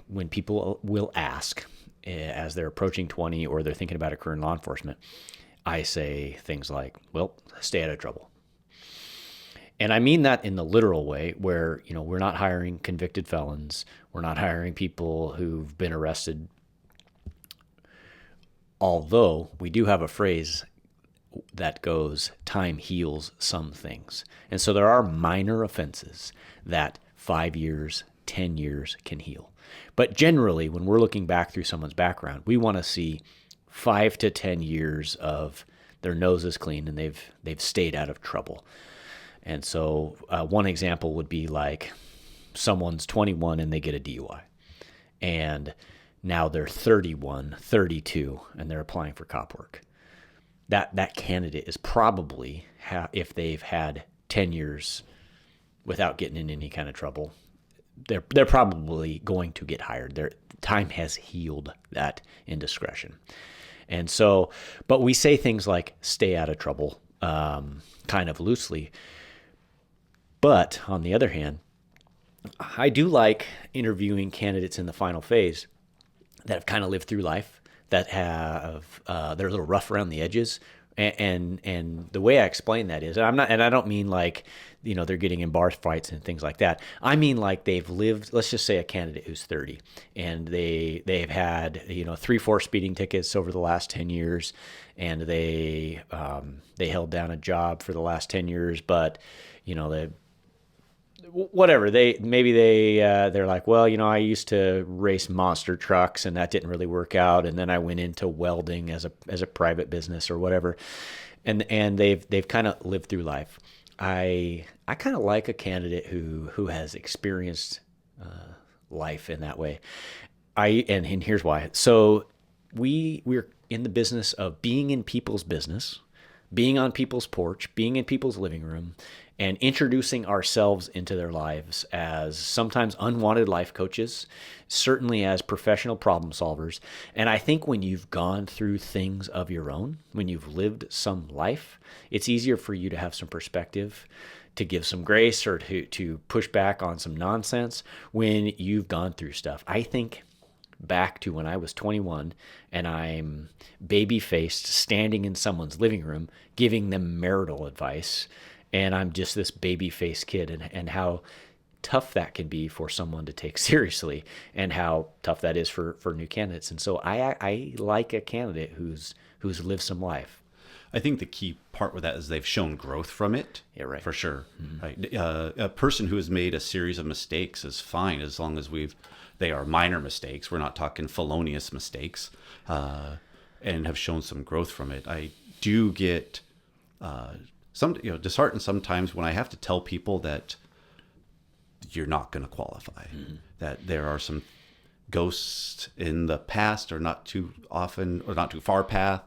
when people will ask as they're approaching 20 or they're thinking about a career in law enforcement, I say things like, well, stay out of trouble. And I mean that in the literal way where, we're not hiring convicted felons. We're not hiring people who've been arrested. Although we do have a phrase that goes, time heals some things. And so there are minor offenses that 5 years, 10 years can heal. But generally, when we're looking back through someone's background, we want to see 5 to 10 years of their nose is clean and they've stayed out of trouble. And so one example would be like someone's 21 and they get a DUI. And now they're 31, 32, and they're applying for cop work. That candidate is probably, if they've had 10 years without getting in any kind of trouble, they're probably going to get hired. Their time has healed that indiscretion. And so, but we say things like stay out of trouble kind of loosely. But on the other hand, I do like interviewing candidates in the final phase that have kind of lived through life, that have they're a little rough around the edges, and the way I explain that is, and I don't mean like they're getting in bar fights and things like that. I mean like they've lived. Let's just say a candidate who's 30 and they've had 3-4 speeding tickets over the last 10 years, and they held down a job for the last 10 years, but they. Whatever they're like, well, I used to race monster trucks and that didn't really work out, and then I went into welding as a private business or whatever, and they've kind of lived through life. I kind of like a candidate who has experienced life in that way. And here's why. So we're in the business of being in people's business, being on people's porch, being in people's living room, and introducing ourselves into their lives as sometimes unwanted life coaches, certainly as professional problem solvers. And I think when you've gone through things of your own, when you've lived some life, it's easier for you to have some perspective, to give some grace, or to push back on some nonsense when you've gone through stuff. I think back to when I was 21 and I'm baby-faced standing in someone's living room giving them marital advice, and I'm just this baby-faced kid, and how tough that can be for someone to take seriously, and how tough that is for new candidates. And so I like a candidate who's lived some life. I think the key part with that is they've shown growth from it. Yeah, right. For sure. Mm-hmm. Right. A person who has made a series of mistakes is fine as long as they are minor mistakes. We're not talking felonious mistakes, and have shown some growth from it. I do get disheartened sometimes when I have to tell people that you're not going to qualify, that there are some ghosts in the past, or not too often or not too far path.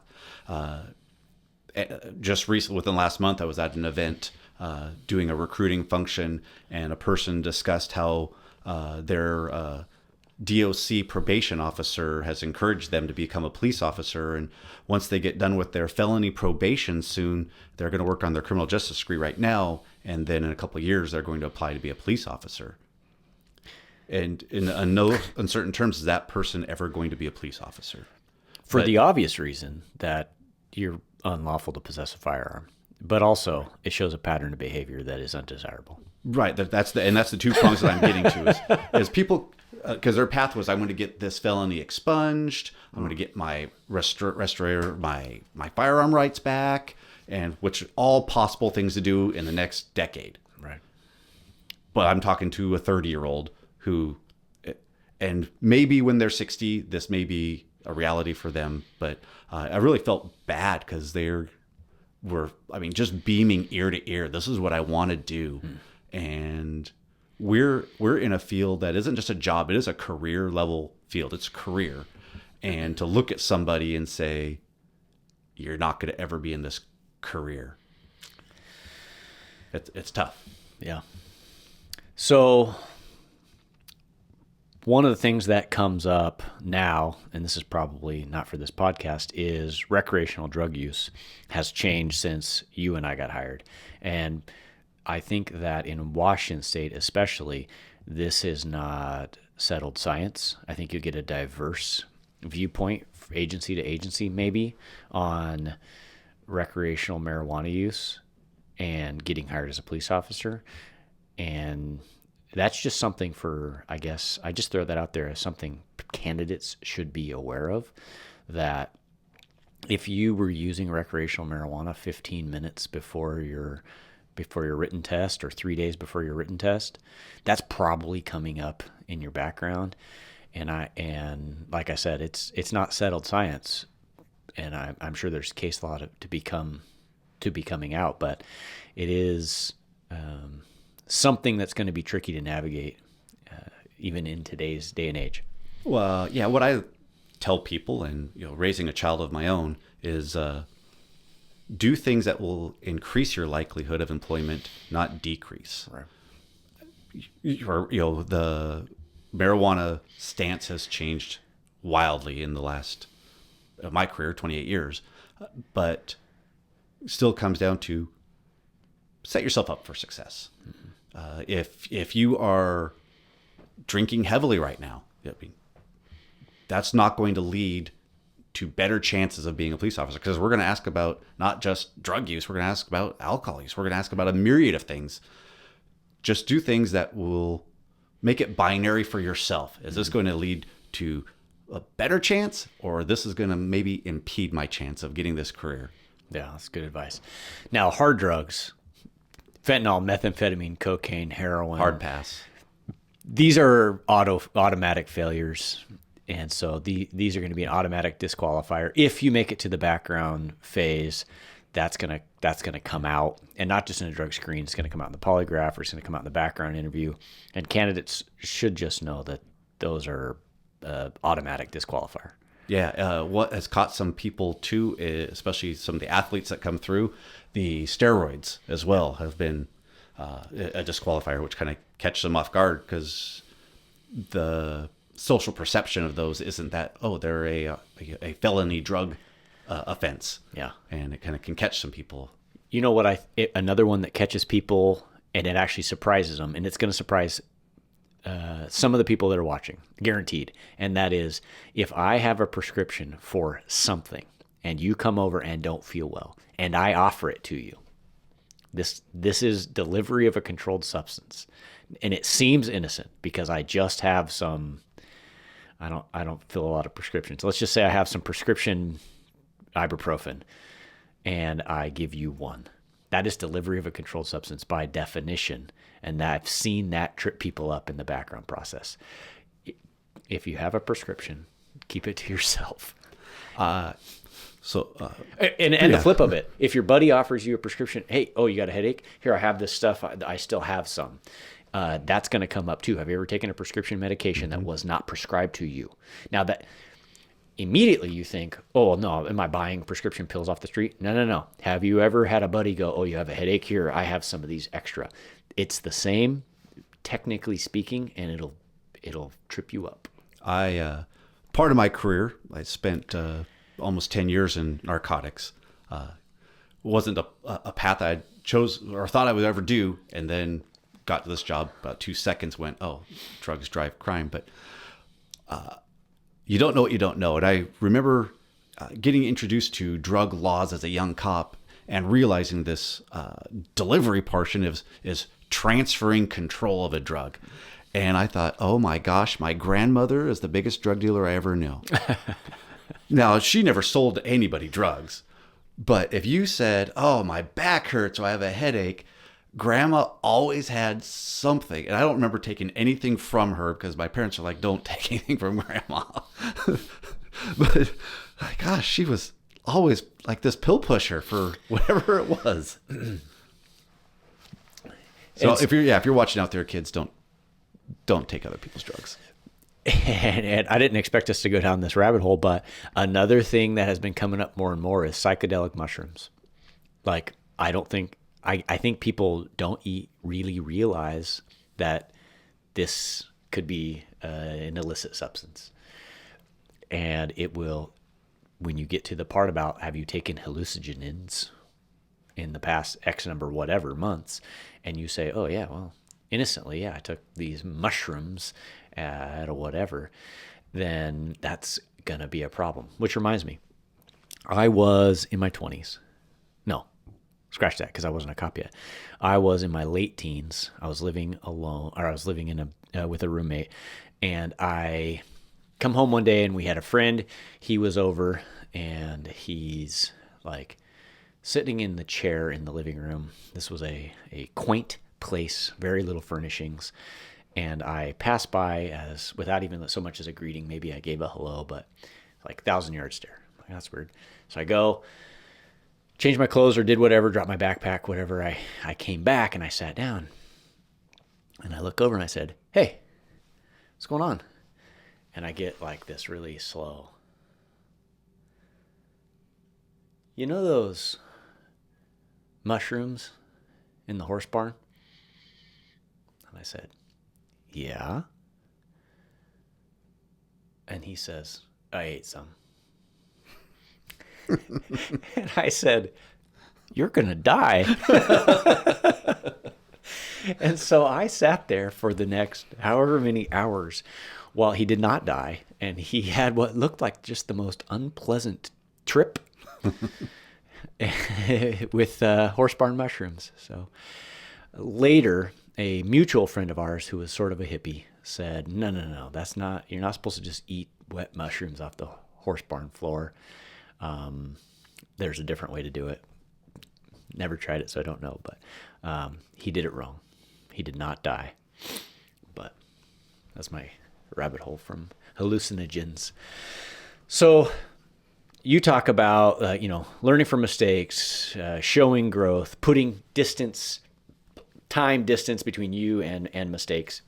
Just recently, within the last month, I was at an event doing a recruiting function, and a person discussed how their DOC probation officer has encouraged them to become a police officer. And once they get done with their felony probation soon, they're going to work on their criminal justice degree right now. And then in a couple of years, they're going to apply to be a police officer. And in no uncertain terms, is that person ever going to be a police officer? For the obvious reason that you're unlawful to possess a firearm, but also it shows a pattern of behavior that is undesirable. Right. That's the two prongs that I'm getting to is people, because their path was, I want to get this felony expunged. I'm going to get my my firearm rights back, and which all possible things to do in the next decade. Right. But I'm talking to a 30-year-old who, and maybe when they're 60, this may be a reality for them. But I really felt bad because were just beaming ear to ear. This is what I want to do. And we're in a field that isn't just a job, it is a career level field. It's a career. And to look at somebody and say, you're not going to ever be in this career, it's tough. Yeah. So One of the things that comes up now, and this is probably not for this podcast, is recreational drug use has changed since you and I got hired. And I think that in Washington State especially, this is not settled science. I think you get a diverse viewpoint, agency to agency maybe, on recreational marijuana use and getting hired as a police officer. And that's just something for, I guess, I just throw that out there as something candidates should be aware of, that if you were using recreational marijuana 15 minutes before your written test or 3 days before your written test, that's probably coming up in your background. And like I said, it's not settled science, and I'm sure there's case law to be coming out, but it is something that's going to be tricky to navigate, even in today's day and age. Well, yeah, what I tell people, and raising a child of my own, is do things that will increase your likelihood of employment, not decrease. Right. Or, the marijuana stance has changed wildly in the last my career, 28 years, but still comes down to set yourself up for success. Mm-hmm. If you are drinking heavily right now, that's not going to lead to better chances of being a police officer, because we're going to ask about not just drug use, we're going to ask about alcohol use, we're going to ask about a myriad of things. Just do things that will make it binary for yourself. Is this going to lead to a better chance, or this is going to maybe impede my chance of getting this career? Yeah, that's good advice. Now, hard drugs, fentanyl, methamphetamine, cocaine, heroin. Hard pass. These are automatic failures. And so these are going to be an automatic disqualifier. If you make it to the background phase, that's going to come out, and not just in a drug screen. It's going to come out in the polygraph, or it's going to come out in the background interview. And candidates should just know that those are automatic disqualifier. Yeah, what has caught some people too, especially some of the athletes that come through, the steroids as well have been a disqualifier, which kind of catches them off guard, because the social perception of those isn't that, they're a felony drug offense. Yeah, and it kind of can catch some people. You know what? Another one that catches people, and it actually surprises them, and it's going to surprise some of the people that are watching, guaranteed. And that is, if I have a prescription for something and you come over and don't feel well and I offer it to you, this is delivery of a controlled substance. And it seems innocent because I just have some, I don't fill a lot of prescriptions. Let's just say I have some prescription ibuprofen and I give you one. That is delivery of a controlled substance by definition. And I've seen that trip people up in the background process. If you have a prescription, keep it to yourself. And the flip of it, if your buddy offers you a prescription, hey, you got a headache? Here, I have this stuff. I still have some. That's going to come up too. Have you ever taken a prescription medication that was not prescribed to you? Now that immediately you think, oh, no, am I buying prescription pills off the street? No. Have you ever had a buddy go, you have a headache? Here, I have some of these extra. It's the same, technically speaking, and it'll trip you up. Part of my career, I spent almost 10 years in narcotics. Wasn't a path I chose or thought I would ever do, and then got to this job, about 2 seconds went, drugs drive crime. But you don't know what you don't know. And I remember getting introduced to drug laws as a young cop and realizing this delivery portion is transferring control of a drug. And I thought, oh my gosh, my grandmother is the biggest drug dealer I ever knew. Now, she never sold anybody drugs. But if you said, my back hurts, or I have a headache, Grandma always had something. And I don't remember taking anything from her, because my parents are like, don't take anything from Grandma. But gosh, she was always like this pill pusher for whatever it was. So if you're watching out there, kids, don't take other people's drugs. And I didn't expect us to go down this rabbit hole, but another thing that has been coming up more and more is psychedelic mushrooms. Like, I think people don't really realize that this could be an illicit substance. And it will, when you get to the part about have you taken hallucinogens in the past X number whatever months, and you say, oh yeah, well, innocently, yeah, I took these mushrooms at a whatever, then that's gonna be a problem. Which reminds me, I was in my 20s. No, scratch that, because I wasn't a cop yet. I was in my late teens. I was living alone, or I was living in a with a roommate, and I come home one day and we had a friend. He was over and he's like sitting in the chair in the living room. This was a quaint place, very little furnishings. And I passed by as without even so much as a greeting. Maybe I gave a hello, but like 1,000-yard stare. Like, that's weird. So I go, changed my clothes or did whatever, dropped my backpack, whatever. I came back and I sat down. And I look over and I said, hey, what's going on? And I get like this really slow. You know those mushrooms in the horse barn? And I said, yeah. And he says, I ate some. And I said, you're going to die. And so I sat there for the next however many hours while he did not die. And he had what looked like just the most unpleasant trip with horse barn mushrooms. So later, a mutual friend of ours who was sort of a hippie said, no, that's not, you're not supposed to just eat wet mushrooms off the horse barn floor. There's a different way to do it. Never tried it, so I don't know, but he did it wrong. He did not die. But that's my rabbit hole from hallucinogens. So you talk about, learning from mistakes, showing growth, putting time distance between you and mistakes,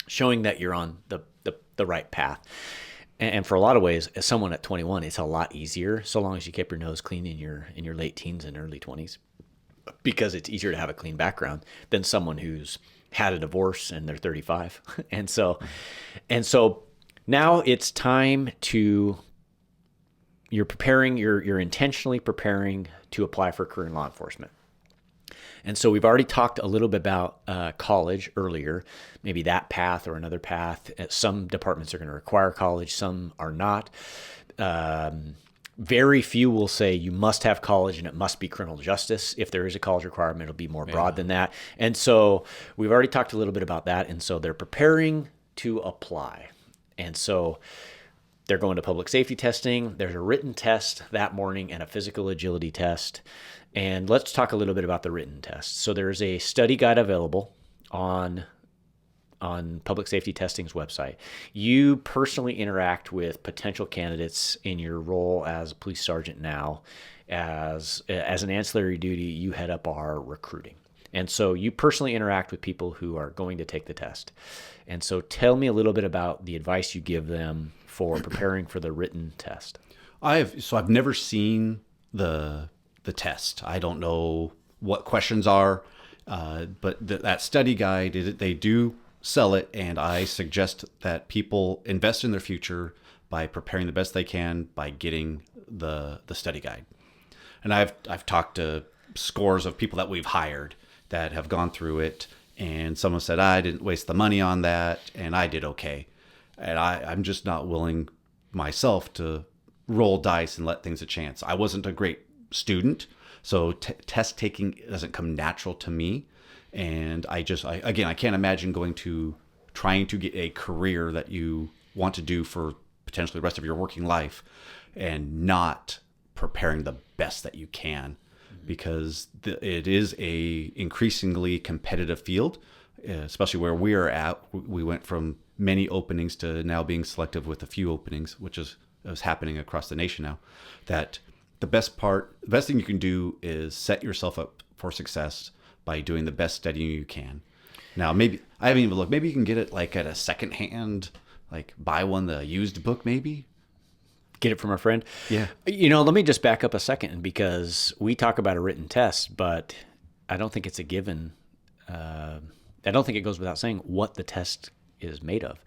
showing that you're on the right path. And for a lot of ways, as someone at 21, it's a lot easier so long as you keep your nose clean in your late teens and early 20s, because it's easier to have a clean background than someone who's had a divorce and they're 35. And so now it's time you're intentionally preparing to apply for a career in law enforcement. And so we've already talked a little bit about college earlier, maybe that path or another path. Some departments are going to require college, some are not. Very few will say you must have college and it must be criminal justice. If there is a college requirement, it'll be more broad than that. And so we've already talked a little bit about that. And so they're preparing to apply. And so they're going to public safety testing. There's a written test that morning and a physical agility test. And let's talk a little bit about the written test. So there's a study guide available on public safety testing's website. You personally interact with potential candidates in your role as a police sergeant now. As an ancillary duty, you head up our recruiting. And so you personally interact with people who are going to take the test. And so tell me a little bit about the advice you give them for preparing for the written test. I've never seen the test. I don't know what questions are, but that study guide, they do sell it, and I suggest that people invest in their future by preparing the best they can by getting the study guide. And I've talked to scores of people that we've hired that have gone through it, and someone said, I didn't waste the money on that, and I did okay. And I'm just not willing myself to roll dice and let things a chance. I wasn't a great student, so test taking doesn't come natural to me. And I can't imagine trying to get a career that you want to do for potentially the rest of your working life and not preparing the best that you can, because it is a increasingly competitive field, especially where we are at. We went from many openings to now being selective with a few openings, which is happening across the nation now. That the best thing you can do is set yourself up for success by doing the best studying you can. Now, maybe I haven't even looked. Maybe you can get it like at a secondhand, like buy the used book, maybe. Get it from a friend. Yeah. Let me just back up a second, because we talk about a written test, but I don't think it's a given. I don't think it goes without saying what the test is made of.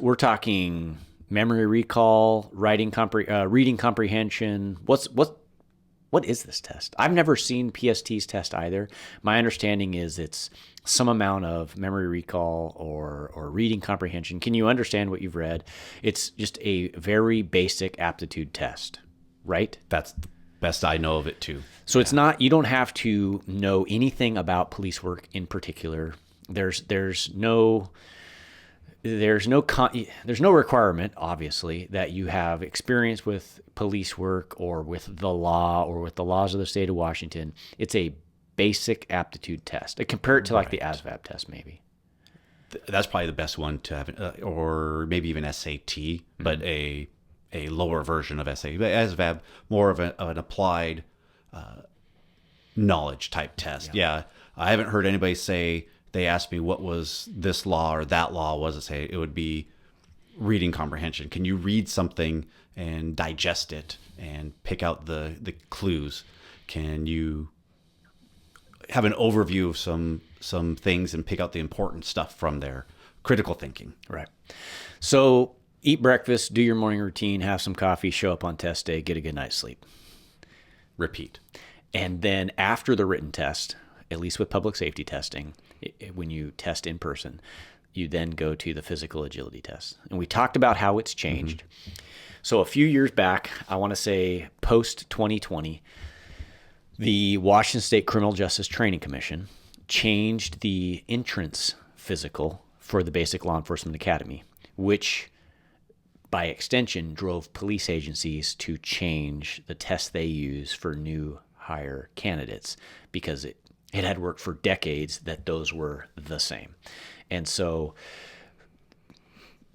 We're talking memory recall, reading comprehension. What is this test? I've never seen PST's test either. My understanding is it's some amount of memory recall or reading comprehension. Can you understand what you've read? It's just a very basic aptitude test, right? That's the best I know of it too. So it's not, you don't have to know anything about police work in particular. There's no requirement, obviously, that you have experience with police work or with the law or with the laws of the state of Washington. It's a basic aptitude test. I compare it to like the ASVAB test, maybe. That's probably the best one to have, or maybe even SAT, but a lower version of SAT. But ASVAB, more of an applied knowledge type test. Yeah, I haven't heard anybody say, they asked me what was this law or that law was, it would be reading comprehension. Can you read something and digest it and pick out the clues? Can you have an overview of some things and pick out the important stuff from there? Critical thinking. Right. So eat breakfast, do your morning routine, have some coffee, show up on test day, get a good night's sleep. Repeat. And then after the written test, at least with public safety testing, when you test in person, you then go to the physical agility test. And we talked about how it's changed. Mm-hmm. So a few years back, I want to say post 2020, the Washington State Criminal Justice Training Commission changed the entrance physical for the Basic Law Enforcement Academy, which by extension drove police agencies to change the test they use for new hire candidates, because it had worked for decades that those were the same. And so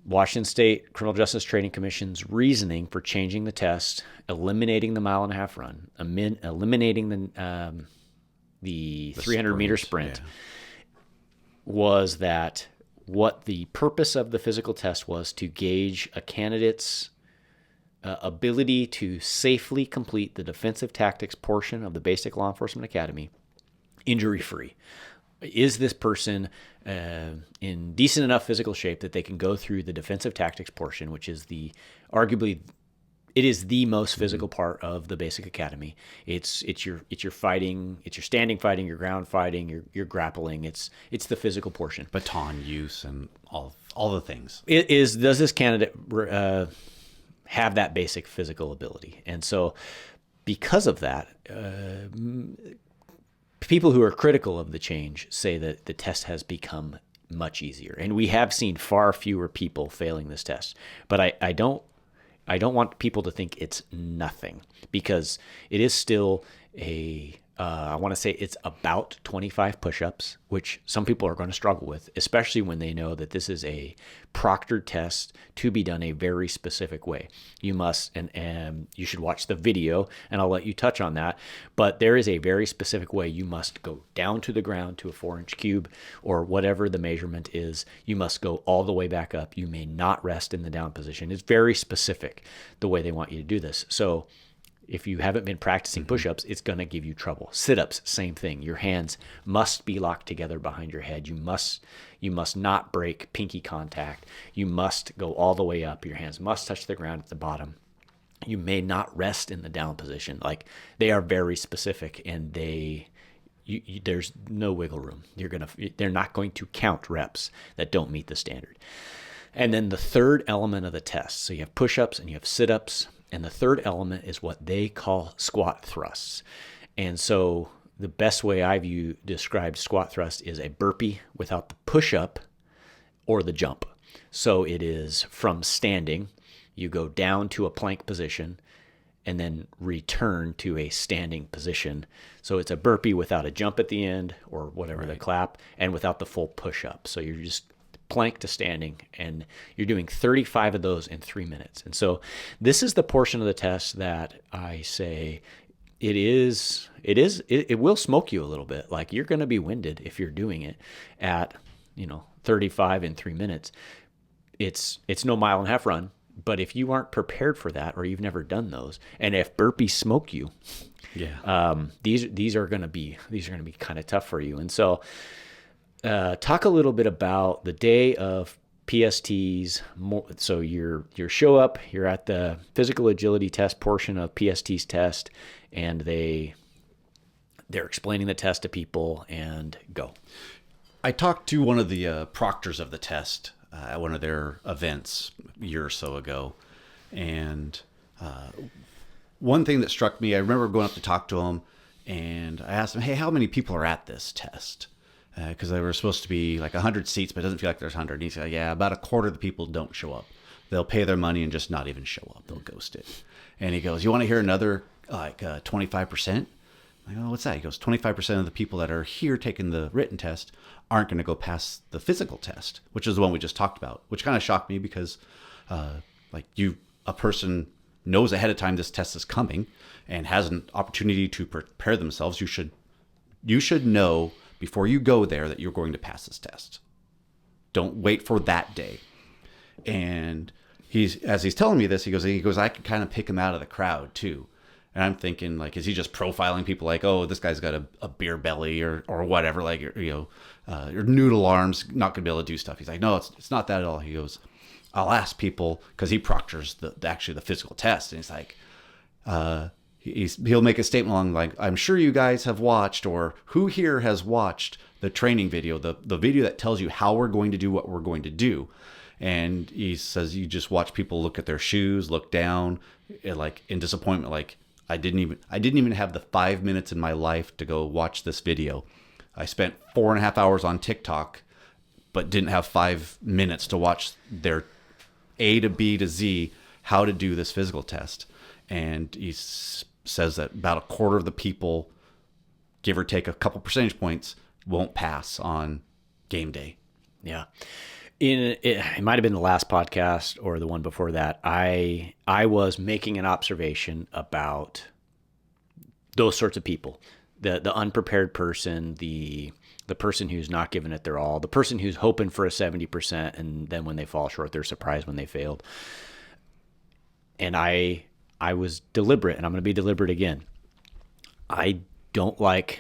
Washington State Criminal Justice Training Commission's reasoning for changing the test, eliminating the 1.5 mile run, eliminating the 300-meter sprint, was that what the purpose of the physical test was to gauge a candidate's ability to safely complete the defensive tactics portion of the Basic Law Enforcement Academy injury-free. Is this person in decent enough physical shape that they can go through the defensive tactics portion, which is arguably it is the most physical part of the basic academy. It's your fighting, it's your standing fighting, your ground fighting, your grappling. It's the physical portion. Baton use and all the things. Does this candidate have that basic physical ability? And so because of that, people who are critical of the change say that the test has become much easier, and we have seen far fewer people failing this test. But I don't want people to think it's nothing, because it is still I want to say it's about 25 push-ups, which some people are going to struggle with, especially when they know that this is a proctored test to be done a very specific way. You must, and you should watch the video, and I'll let you touch on that, but there is a very specific way. You must go down to the ground to a 4-inch cube or whatever the measurement is. You must go all the way back up. You may not rest in the down position. It's very specific the way they want you to do this. So if you haven't been practicing push-ups, it's going to give you trouble. Sit-ups, same thing. Your hands must be locked together behind your head. You must not break pinky contact. You must go all the way up. Your hands must touch the ground at the bottom. You may not rest in the down position. Like, they are very specific, and there's no wiggle room. They're not going to count reps that don't meet the standard. And then the third element of the test. So you have push-ups and you have sit-ups. And the third element is what they call squat thrusts. And so the best way I've described squat thrust is a burpee without the push-up or the jump. So it is from standing, you go down to a plank position, and then return to a standing position. So it's a burpee without a jump at the end or whatever, the clap, and without the full push-up. So you're just plank to standing, and you're doing 35 of those in 3 minutes. And so this is the portion of the test that I say it will smoke you a little bit. Like, you're going to be winded if you're doing it at 35 in 3 minutes. It's no 1.5 mile run, but if you aren't prepared for that, or you've never done those, and if burpees smoke you, these are going to be kind of tough for you. And so Talk a little bit about the day of PSTs. So you show up, you're at the physical agility test portion of PST's test, and they're explaining the test to people and go. I talked to one of the proctors of the test at one of their events a year or so ago, and one thing that struck me, I remember going up to talk to him, and I asked him, "Hey, how many people are at this test?" Because there were supposed to be like 100 seats, but it doesn't feel like there's 100. And he said, "Yeah, about a quarter of the people don't show up. They'll pay their money and just not even show up. They'll ghost it." And he goes, "You want to hear another 25%?" I go, "What's that?" He goes, 25% of the people that are here taking the written test aren't going to go past the physical test, which is the one we just talked about, which kind of shocked me because a person knows ahead of time this test is coming and has an opportunity to prepare themselves. You should know before you go there that you're going to pass this test. Don't wait for that day. And as he's telling me this, he goes, I could kind of pick him out of the crowd too. And I'm thinking, like, is he just profiling people like, oh, this guy's got a beer belly or whatever, like, your noodle arms, not going to be able to do stuff. He's like, no, it's not that at all. He goes, I'll ask people, because he proctors the physical test. And he's like, he'll make a statement along like, I'm sure you guys have watched, or who here has watched the training video, the video that tells you how we're going to do what we're going to do. And he says, you just watch people look at their shoes, look down, like in disappointment, like, I didn't even have the 5 minutes in my life to go watch this video. I spent 4.5 hours on TikTok, but didn't have 5 minutes to watch their A to B to Z, how to do this physical test. And he says that about a quarter of the people, give or take a couple percentage points, won't pass on game day. Yeah. It might have been the last podcast or the one before that. I was making an observation about those sorts of people, the unprepared person, the person who's not giving it their all, the person who's hoping for a 70%, and then when they fall short, they're surprised when they failed. And I was deliberate, and I'm going to be deliberate again. I don't like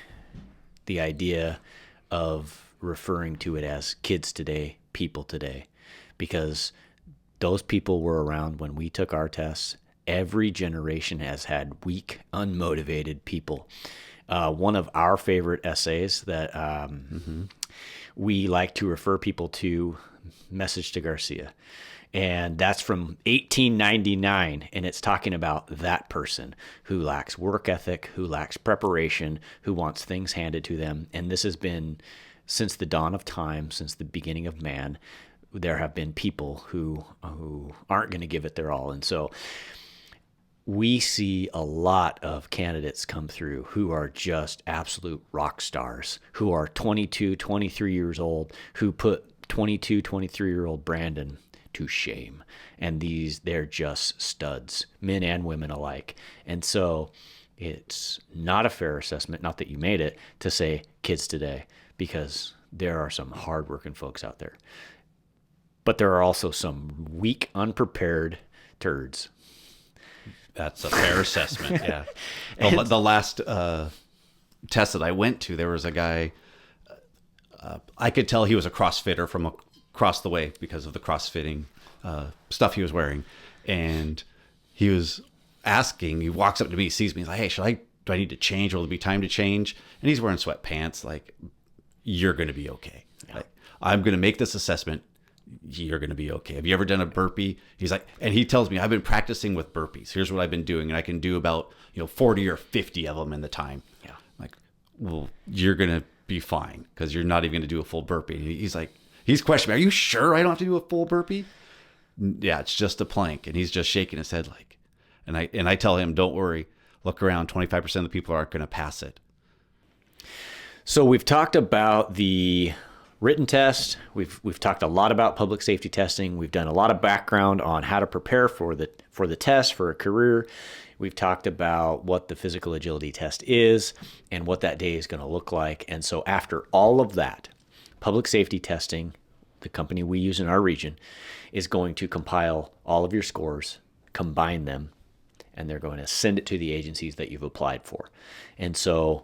the idea of referring to it as kids today, people today, because those people were around when we took our tests. Every generation has had weak, unmotivated people. One of our favorite essays that we like to refer people to, Message to Garcia. And that's from 1899, and it's talking about that person who lacks work ethic, who lacks preparation, who wants things handed to them. And this has been since the dawn of time, since the beginning of man. There have been people who aren't going to give it their all. And so we see a lot of candidates come through who are just absolute rock stars, who are 22, 23 years old, who put 22, 23-year-old Brandon to shame. And they're just studs, men and women alike. And so it's not a fair assessment, not that you made it, to say kids today, because there are some hardworking folks out there. But there are also some weak, unprepared turds. That's a fair assessment, yeah. The last test that I went to, there was a guy, I could tell he was a CrossFitter from across the way because of the CrossFitting stuff he was wearing. And he was asking, he walks up to me, sees me, he's like, hey, do I need to change? Will there be time to change? And he's wearing sweatpants, like, you're going to be okay. Yeah. Like, I'm going to make this assessment. You're going to be okay. Have you ever done a burpee? He's like, and he tells me, I've been practicing with burpees. Here's what I've been doing. And I can do about, 40 or 50 of them in the time. Yeah. I'm like, well, you're going to be fine because you're not even going to do a full burpee. And he's like, he's questioning me, are you sure I don't have to do a full burpee? Yeah, it's just a plank. And he's just shaking his head like, and I tell him, don't worry. Look around. 25% of the people aren't going to pass it. So we've talked about the written test. We've talked a lot about public safety testing. We've done a lot of background on how to prepare for the test for a career. We've talked about what the physical agility test is and what that day is going to look like. And so after all of that, public safety testing, the company we use in our region, is going to compile all of your scores, combine them, and they're going to send it to the agencies that you've applied for. And so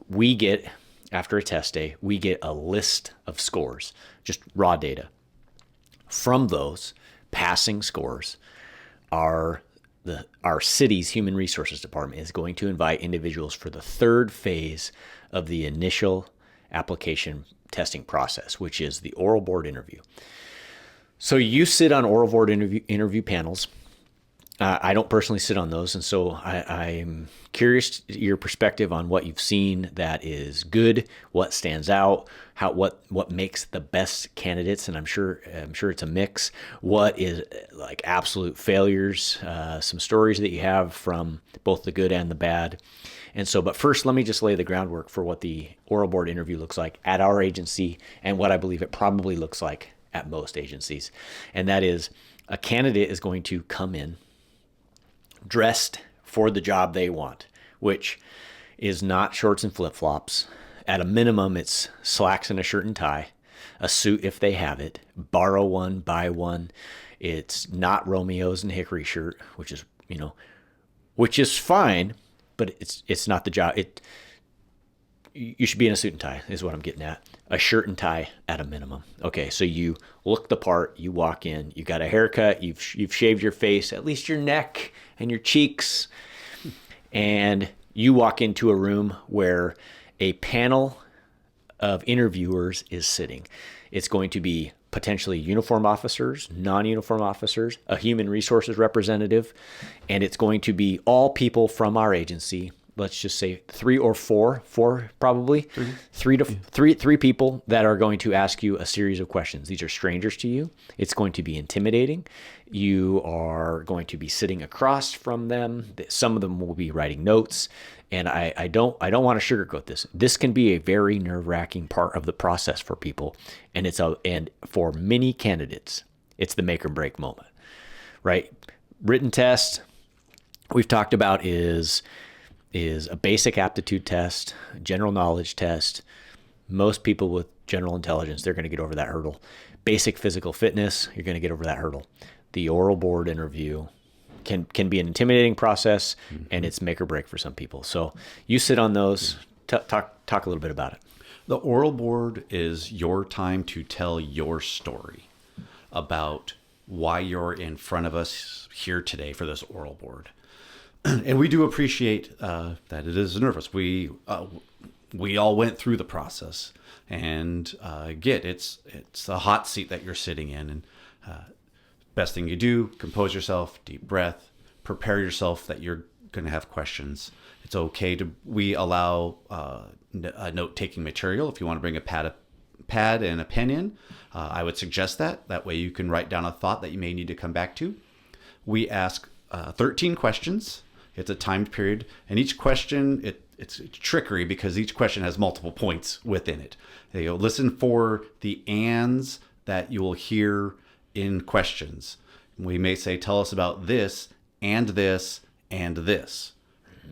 we get after a test day, we get a list of scores, just raw data. From those passing scores, our city's human resources department is going to invite individuals for the third phase of the initial application testing process, which is the oral board interview. So you sit on oral board interview panels. I don't personally sit on those, and so I'm curious your perspective on what you've seen that is good, what stands out, what makes the best candidates, and I'm sure it's a mix. What is like absolute failures, some stories that you have from both the good and the bad. And so, but first, let me just lay the groundwork for what the oral board interview looks like at our agency and what I believe it probably looks like at most agencies. And that is a candidate is going to come in dressed for the job they want, which is not shorts and flip-flops. At a minimum, it's slacks and a shirt and tie, a suit if they have it, borrow one, buy one. It's not Romeo's and hickory shirt, which is fine, but it's not the job. You should be in a suit and tie is what I'm getting at. A shirt and tie at a minimum. Okay, so you look the part, you walk in, you got a haircut, you've shaved your face, at least your neck and your cheeks, and you walk into a room where a panel of interviewers is sitting. It's going to be potentially uniform officers, non-uniform officers, a human resources representative, and it's going to be all people from our agency. Let's just say three probably, three people that are going to ask you a series of questions. These are strangers to you. It's going to be intimidating. You are going to be sitting across from them. Some of them will be writing notes. And I don't want to sugarcoat this. This can be a very nerve-wracking part of the process for people. And and for many candidates, it's the make or break moment, right? Written test we've talked about is a basic aptitude test, general knowledge test. Most people with general intelligence, they're going to get over that hurdle. Basic physical fitness, you're going to get over that hurdle. The oral board interview can be an intimidating process, and it's make or break for some people. So you sit on those. Talk a little bit about it. The oral board is your time to tell your story about why you're in front of us here today for this oral board. And we do appreciate that it is nervous. We all went through the process, and it's a hot seat that you're sitting in. And best thing you do: compose yourself, deep breath, prepare yourself that you're going to have questions. It's okay we allow note-taking material if you want to bring a pad and a pen in. I would suggest that. That way you can write down a thought that you may need to come back to. We ask 13 questions. It's a timed period, and each question, it's trickery because each question has multiple points within it. You'll listen for the ands that you will hear in questions. We may say, tell us about this, and this, and this.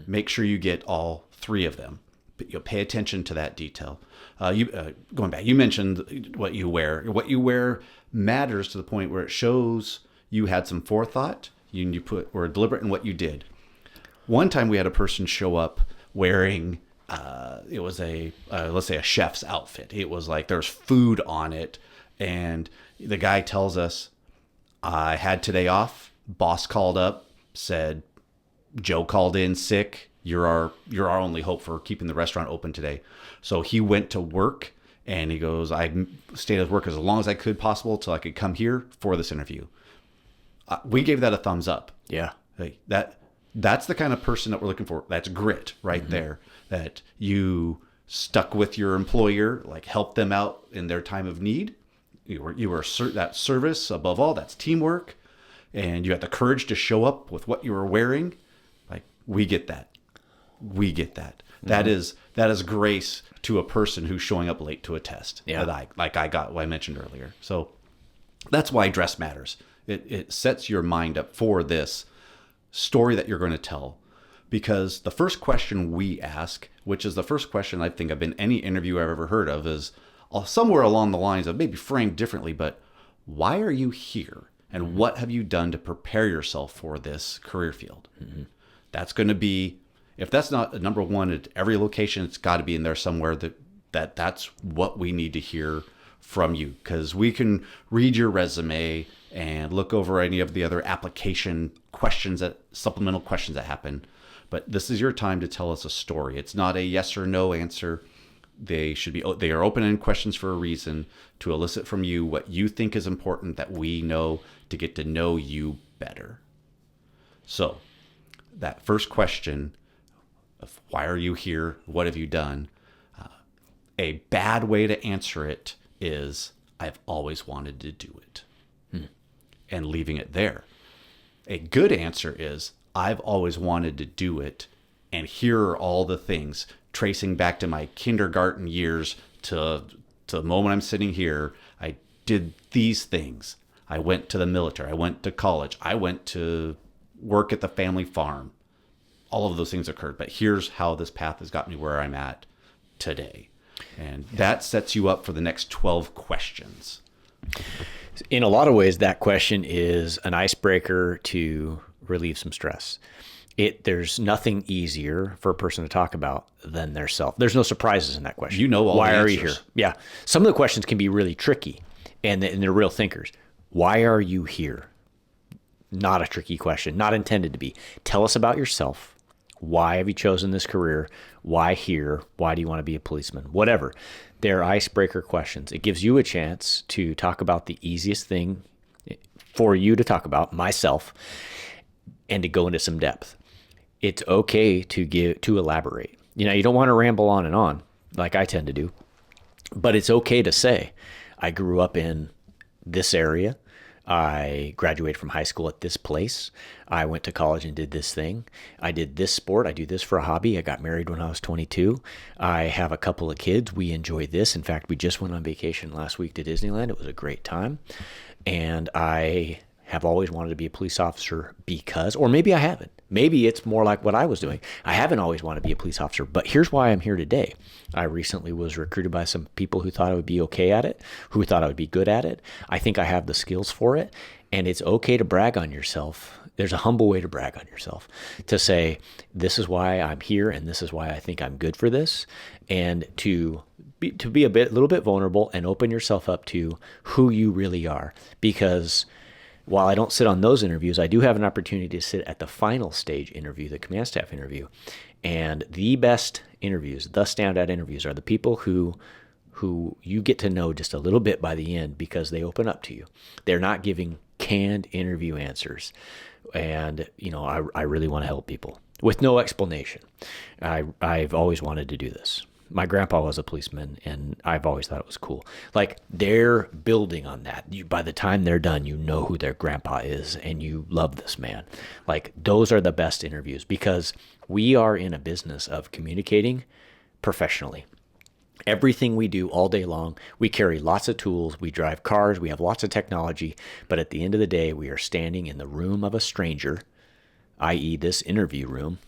Make sure you get all three of them. But you'll pay attention to that detail. Going back, you mentioned what you wear. What you wear matters to the point where it shows you had some forethought. You were deliberate in what you did. One time we had a person show up wearing, it was let's say a chef's outfit. It was like there's food on it. And the guy tells us, I had today off. Boss called up, said, Joe called in sick. You're our only hope for keeping the restaurant open today. So he went to work, and he goes, I stayed at work as long as I could possible till I could come here for this interview. We gave that a thumbs up. Yeah. That's the kind of person that we're looking for. That's grit right there, that you stuck with your employer, like helped them out in their time of need. You were that service above all. That's teamwork. And you had the courage to show up with what you were wearing. Like, we get that. That is grace to a person who's showing up late to a test. Yeah. I mentioned earlier. So that's why dress matters. It sets your mind up for this story that you're going to tell. Because the first question we ask, which is the first question I think I've been any interview I've ever heard of, is somewhere along the lines of maybe framed differently, but why are you here? And what have you done to prepare yourself for this career field? That's going to be, if that's not number one at every location, it's got to be in there somewhere, that that's what we need to hear from you, because we can read your resume and look over any of the other application questions, that supplemental questions that happen. But this is your time to tell us a story. It's not a yes or no answer. They are open-ended questions for a reason, to elicit from you what you think is important that we know, to get to know you better. So that first question of why are you here? What have you done? A bad way to answer it is, I've always wanted to do it, and leaving it there. A good answer is, I've always wanted to do it, and here are all the things, tracing back to my kindergarten years to the moment I'm sitting here. I did these things. I went to the military. I went to college. I went to work at the family farm. All of those things occurred, but here's how this path has got me where I'm at today. And that sets you up for the next 12 questions. In a lot of ways, that question is an icebreaker to relieve some stress. There's nothing easier for a person to talk about than their self. There's no surprises in that question. You know all Why the are answers. you here? Yeah. Some of the questions can be really tricky, and they're real thinkers. Why are you here? Not a tricky question, not intended to be. Tell us about yourself. Why have you chosen this career? Why here? Why do you want to be a policeman? Whatever. They're icebreaker questions. It gives you a chance to talk about the easiest thing for you to talk about, myself, and to go into some depth. It's okay to elaborate. You don't want to ramble on and on like I tend to do, but it's okay to say, I grew up in this area. I graduated from high school at this place. I went to college and did this thing. I did this sport. I do this for a hobby. I got married when I was 22. I have a couple of kids. We enjoy this. In fact, we just went on vacation last week to Disneyland. It was a great time. And I have always wanted to be a police officer because, or maybe I haven't. Maybe it's more like what I was doing. I haven't always wanted to be a police officer, but here's why I'm here today. I recently was recruited by some people who thought I would be okay at it, who thought I would be good at it. I think I have the skills for it, and it's okay to brag on yourself. There's a humble way to brag on yourself, to say, this is why I'm here, and this is why I think I'm good for this, and to be a little bit vulnerable and open yourself up to who you really are. Because while I don't sit on those interviews, I do have an opportunity to sit at the final stage interview, the command staff interview. And the best interviews, the standout interviews, are the people who you get to know just a little bit by the end, because they open up to you. They're not giving canned interview answers. And, I really want to help people with no explanation. I've always wanted to do this. My grandpa was a policeman, and I've always thought it was cool. Like, they're building on that. By the time they're done, you know who their grandpa is, and you love this man. Like, those are the best interviews, because we are in a business of communicating professionally. Everything we do all day long, we carry lots of tools, we drive cars, we have lots of technology, but at the end of the day, we are standing in the room of a stranger, i.e. this interview room.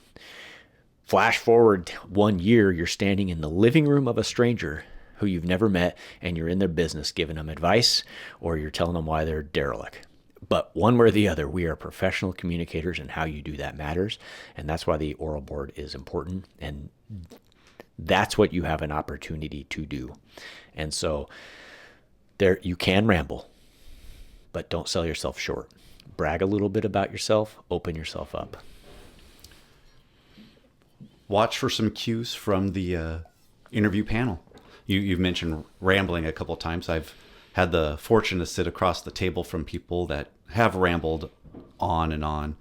Flash forward 1 year, you're standing in the living room of a stranger who you've never met, and you're in their business giving them advice, or you're telling them why they're derelict. But one way or the other, we are professional communicators, and how you do that matters. And that's why the oral board is important. And that's what you have an opportunity to do. And so you can ramble, but don't sell yourself short. Brag a little bit about yourself, open yourself up. Watch for some cues from the interview panel. You've mentioned rambling a couple of times. I've had the fortune to sit across the table from people that have rambled on and on.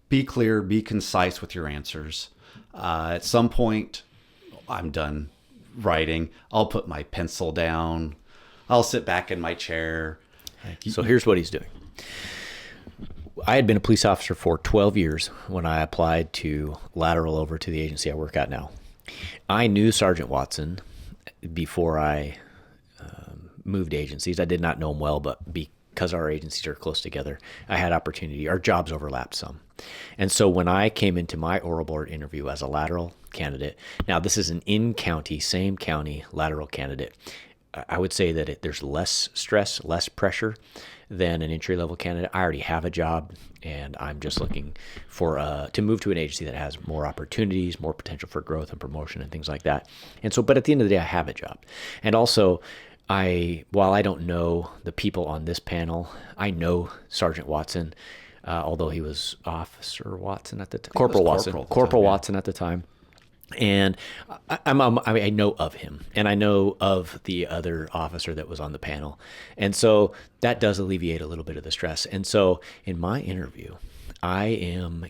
Be clear, be concise with your answers. At some point, I'm done writing. I'll put my pencil down. I'll sit back in my chair. So here's what he's doing. I had been a police officer for 12 years when I applied to lateral over to the agency I work at now. I knew Sergeant Watson before I moved agencies. I did not know him well, but because our agencies are close together, I had opportunity. Our jobs overlapped some. And so when I came into my oral board interview as a lateral candidate, now this is an in-county, same county lateral candidate, I would say that there's less stress, less pressure than an entry-level candidate. I already have a job, and I'm just looking for to move to an agency that has more opportunities, more potential for growth and promotion and things like that. And so, but at the end of the day, I have a job. And also, while I don't know the people on this panel, I know Sergeant Watson, although he was Officer Watson at the time, Corporal Watson, Corporal Watson at the time. And I know of him, and I know of the other officer that was on the panel. And so that does alleviate a little bit of the stress. And so in my interview, I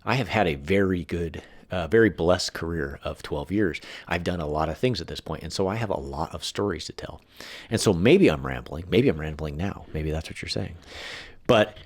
have had a very good, very blessed career of 12 years. I've done a lot of things at this point, and so I have a lot of stories to tell. And so maybe I'm rambling now. Maybe that's what you're saying. But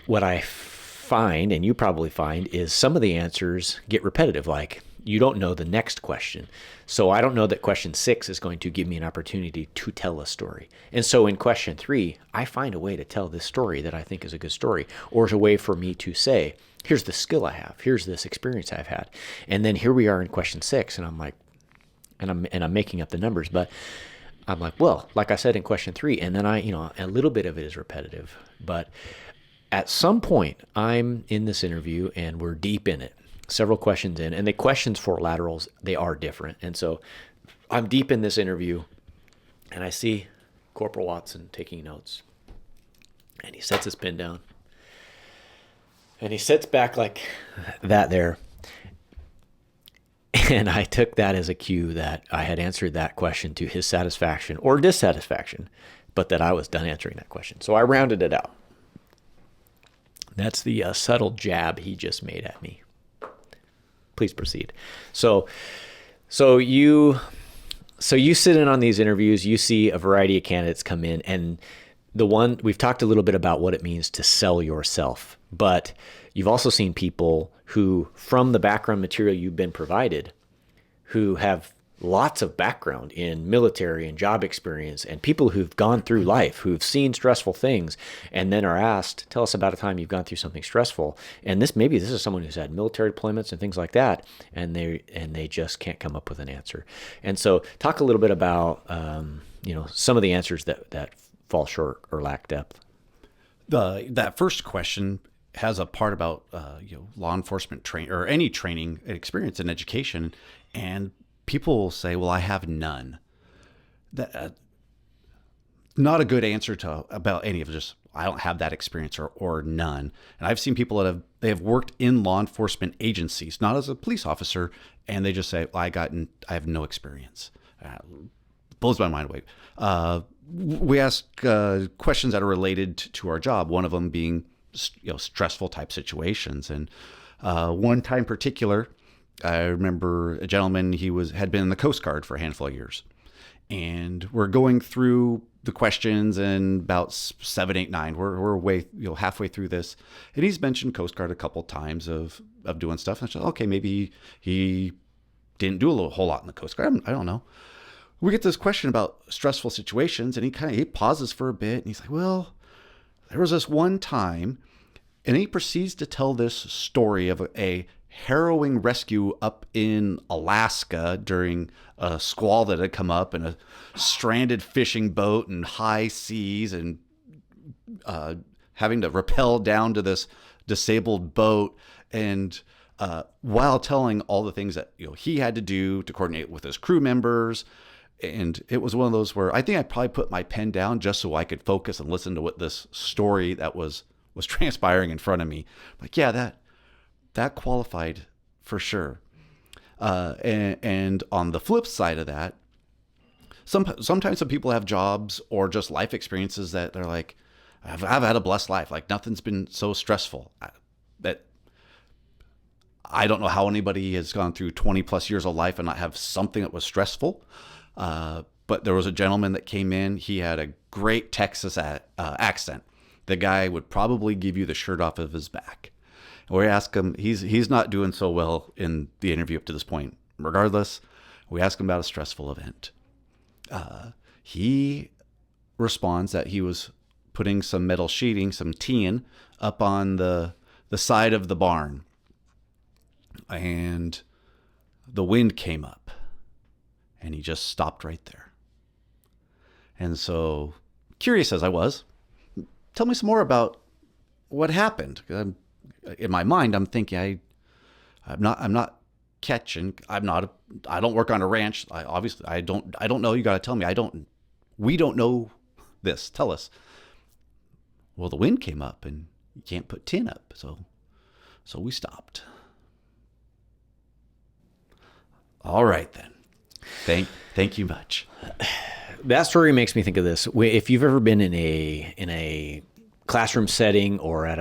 what I find, and you probably find, is some of the answers get repetitive. Like, you don't know the next question. So I don't know that question 6 is going to give me an opportunity to tell a story. And so in question 3, I find a way to tell this story that I think is a good story, or is a way for me to say, here's the skill I have, here's this experience I've had. And then here we are in question 6, and I'm like, and I'm making up the numbers, but I'm like, well, like I said in question 3, and then a little bit of it is repetitive, but at some point, I'm in this interview and we're deep in it, several questions in, and the questions for laterals, they are different. And so I'm deep in this interview, and I see Corporal Watson taking notes, and he sets his pen down, and he sits back like that there. And I took that as a cue that I had answered that question to his satisfaction or dissatisfaction, but that I was done answering that question. So I rounded it out. That's the subtle jab he just made at me. Please proceed. So you sit in on these interviews. You see a variety of candidates come in, and we've talked a little bit about what it means to sell yourself, but you've also seen people who, from the background material you've been provided, who have lots of background in military and job experience, and people who've gone through life, who've seen stressful things, and then are asked, tell us about a time you've gone through something stressful. And this is someone who's had military deployments and things like that, and they just can't come up with an answer. And so talk a little bit about some of the answers that fall short or lack depth. That first question has a part about law enforcement training or any training experience in education, and people will say, well, I have none. That not a good answer about any of it. Just, I don't have that experience or none. And I've seen people that have worked in law enforcement agencies, not as a police officer, and they just say, well, I have no experience. Blows my mind away. We ask questions that are related to our job. One of them being stressful type situations. And one time in particular, I remember a gentleman, had been in the Coast Guard for a handful of years. And we're going through the questions, and about 7, 8, 9, we're way, halfway through this. And he's mentioned Coast Guard a couple times of doing stuff. And I said, okay, maybe he didn't do a whole lot in the Coast Guard. I don't know. We get this question about stressful situations, and he pauses for a bit, and he's like, well, there was this one time, and he proceeds to tell this story of a harrowing rescue up in Alaska during a squall that had come up, and a stranded fishing boat and high seas, and having to rappel down to this disabled boat, and while telling all the things that he had to do to coordinate with his crew members. And it was one of those where I think I probably put my pen down just so I could focus and listen to what this story that was transpiring in front of me. Like, yeah, that qualified for sure. And on the flip side of that, sometimes some people have jobs or just life experiences that they're like, I've had a blessed life. Like, nothing's been so stressful. That I don't know how anybody has gone through 20 plus years of life and not have something that was stressful. But there was a gentleman that came in. He had a great Texas accent. The guy would probably give you the shirt off of his back. And we ask him, he's not doing so well in the interview up to this point. Regardless, we ask him about a stressful event. He responds that he was putting some metal sheeting, some tin, up on the side of the barn. And the wind came up. And he just stopped right there. And so, curious as I was, tell me some more about what happened. In my mind, I'm thinking I'm not catching. I don't work on a ranch. I don't know. You got to tell me. We don't know this. Tell us. Well, the wind came up and you can't put tin up. So we stopped. All right then. Thank you much. That story makes me think of this. If you've ever been in a classroom setting or at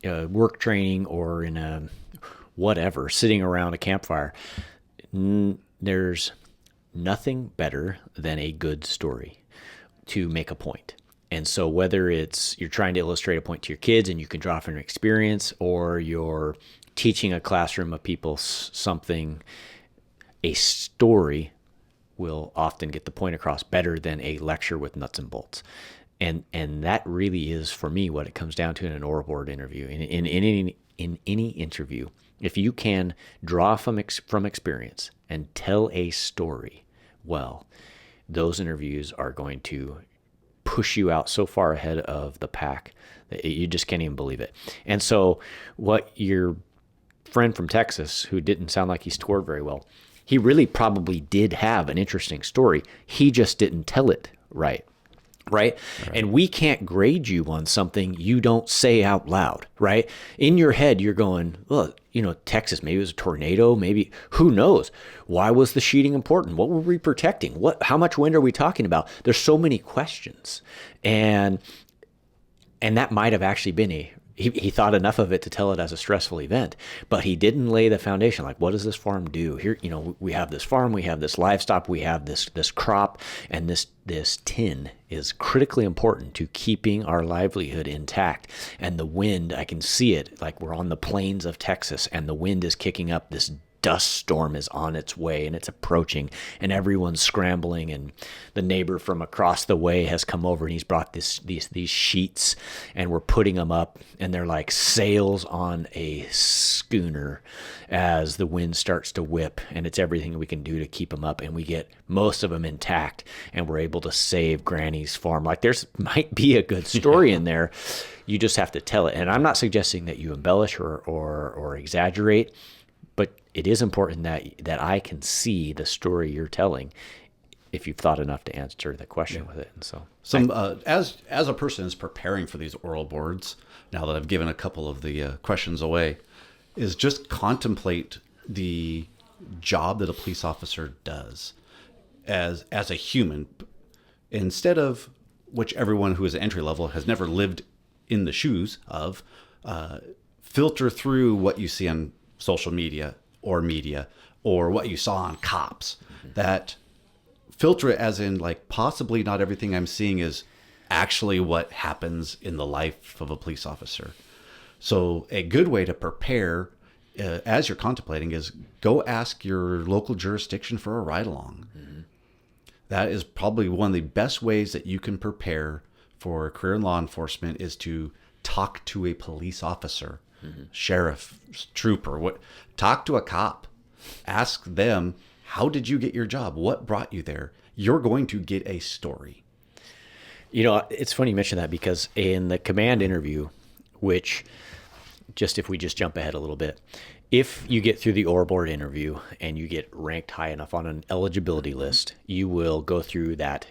a work training or in a whatever, sitting around a campfire, there's nothing better than a good story to make a point. And so whether it's you're trying to illustrate a point to your kids and you can draw from your experience, or you're teaching a classroom of people something, a story will often get the point across better than a lecture with nuts and bolts. And that really is, for me, what it comes down to in an oral board interview. In any interview, if you can draw from experience and tell a story well, those interviews are going to push you out so far ahead of the pack that you just can't even believe it. And so what your friend from Texas, who didn't sound like he scored very well, he really probably did have an interesting story. He just didn't tell it right. Right? And we can't grade you on something you don't say out loud, right? In your head, you're going, well, Texas, maybe it was a tornado, maybe, who knows? Why was the sheeting important? What were we protecting? How much wind are we talking about? There's so many questions. And that might have actually been he thought enough of it to tell it as a stressful event, but he didn't lay the foundation. Like, what does this farm do? Here, we have this farm, we have this livestock, we have this crop, and this tin is critically important to keeping our livelihood intact. And the wind, I can see it, like we're on the plains of Texas, and the wind is kicking up. This dust storm is on its way and it's approaching, and everyone's scrambling, and the neighbor from across the way has come over and he's brought these sheets, and we're putting them up, and they're like sails on a schooner as the wind starts to whip, and it's everything we can do to keep them up, and we get most of them intact, and we're able to save Granny's farm. Like, there's might be a good story in there. You just have to tell it. And I'm not suggesting that you embellish or exaggerate, but it is important that I can see the story you're telling if you've thought enough to answer the question with it. And so as a person is preparing for these oral boards, now that I've given a couple of the questions away, is just contemplate the job that a police officer does as a human, instead of which everyone who is entry level has never lived in the shoes of, filter through what you see on social media or what you saw on cops. That filter it as in, like, possibly not everything I'm seeing is actually what happens in the life of a police officer. So a good way to prepare as you're contemplating is go ask your local jurisdiction for a ride along. Mm-hmm. That is probably one of the best ways that you can prepare for a career in law enforcement, is to talk to a police officer. Mm-hmm. Sheriff, trooper, talk to a cop. Ask them, how did you get your job? What brought you there? You're going to get a story. It's funny you mention that, because in the command interview, which, if we jump ahead a little bit, if you get through the oral board interview and you get ranked high enough on an eligibility list, you will go through that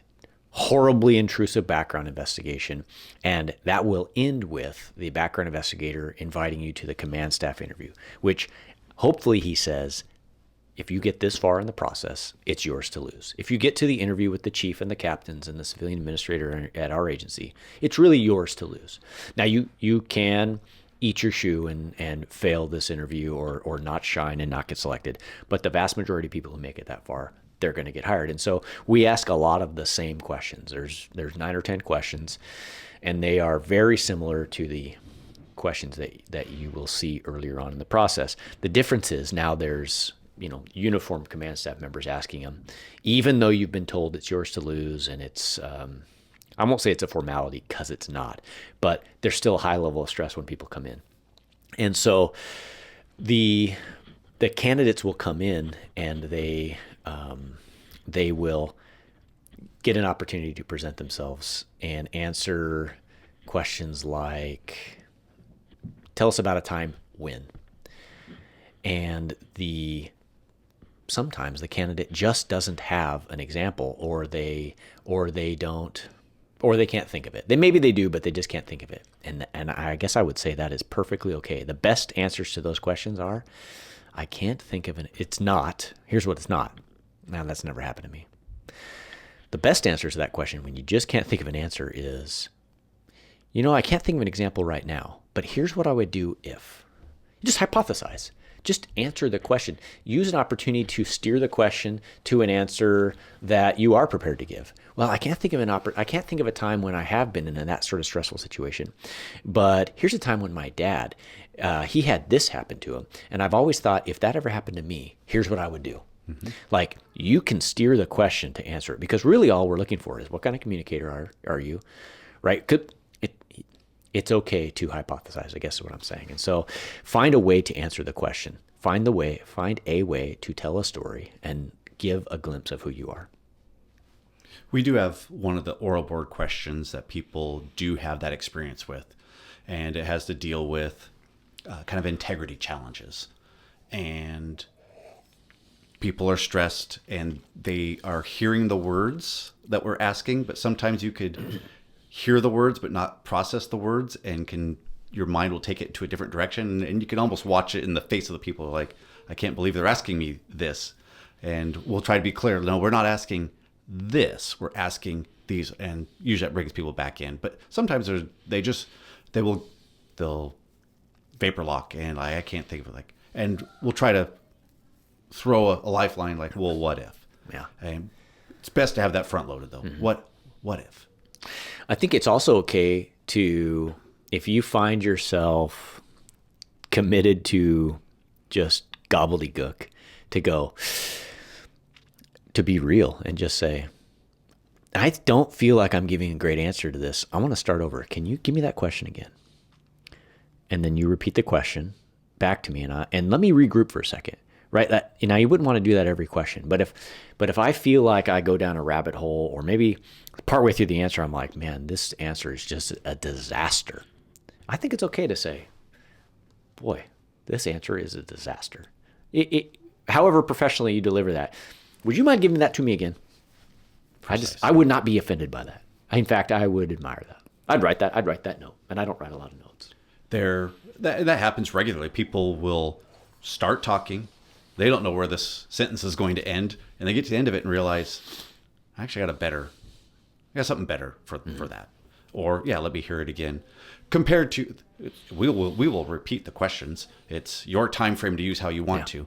horribly intrusive background investigation, and that will end with the background investigator inviting you to the command staff interview, which hopefully he says, if you get this far in the process, it's yours to lose. If you get to the interview with the chief and the captains and the civilian administrator at our agency, it's really yours to lose. Now, you can eat your shoe and fail this interview or not shine and not get selected, but the vast majority of people who make it that far, they're going to get hired. And so we ask a lot of the same questions. There's 9 or 10 questions, and they are very similar to the questions that you will see earlier on in the process. The difference is now there's uniformed command staff members asking them, even though you've been told it's yours to lose, and it's I won't say it's a formality, because it's not, but there's still a high level of stress when people come in. And so the candidates will come in, and they will get an opportunity to present themselves and answer questions like, tell us about a time when. And sometimes the candidate just doesn't have an example, or they can't think of it. Maybe they do, but they just can't think of it. And I guess I would say that is perfectly okay. The best answers to those questions are, I can't think of it's not. Here's what it's not. Now, that's never happened to me. The best answer to that question, when you just can't think of an answer, is, I can't think of an example right now, but here's what I would do if. You just hypothesize. Just answer the question. Use an opportunity to steer the question to an answer that you are prepared to give. Well, I can't think of a time when I have been in that sort of stressful situation, but here's a time when my dad, he had this happen to him, and I've always thought, if that ever happened to me, here's what I would do. Mm-hmm. Like, you can steer the question to answer it, because really all we're looking for is, what kind of communicator are you, right? It's okay to hypothesize, I guess is what I'm saying. And so find a way to answer the question. Find a way to tell a story and give a glimpse of who you are. We do have one of the oral board questions that people do have that experience with, and it has to deal with kind of integrity challenges. And people are stressed and they are hearing the words that we're asking, but sometimes you could hear the words but not process the words, and your mind will take it to a different direction, and you can almost watch it in the face of the people, like, I can't believe they're asking me this. And we'll try to be clear, no, we're not asking this, we're asking these, and usually that brings people back in. But sometimes they'll vapor lock, and I can't think of it, and we'll try to throw a lifeline, like, well, what if? Yeah. And it's best to have that front loaded though. Mm-hmm. What if? I think it's also okay to, if you find yourself committed to just gobbledygook, to be real and just say, I don't feel like I'm giving a great answer to this. I want to start over. Can you give me that question again? And then you repeat the question back to me, and let me regroup for a second. Right? You wouldn't want to do that every question, but if I feel like I go down a rabbit hole, or maybe partway through the answer I'm like, man, this answer is just a disaster, I think it's okay to say, boy, this answer is a disaster. However professionally you deliver that, would you mind giving that to me again? I would not be offended by that. In fact, I would admire that. I'd write that note, and I don't write a lot of notes. That happens regularly. People will start talking. They don't know where this sentence is going to end, and they get to the end of it and realize, I actually got something better for that. Or, yeah, let me hear it again. Compared to, we will repeat the questions. It's your time frame to use how you want to.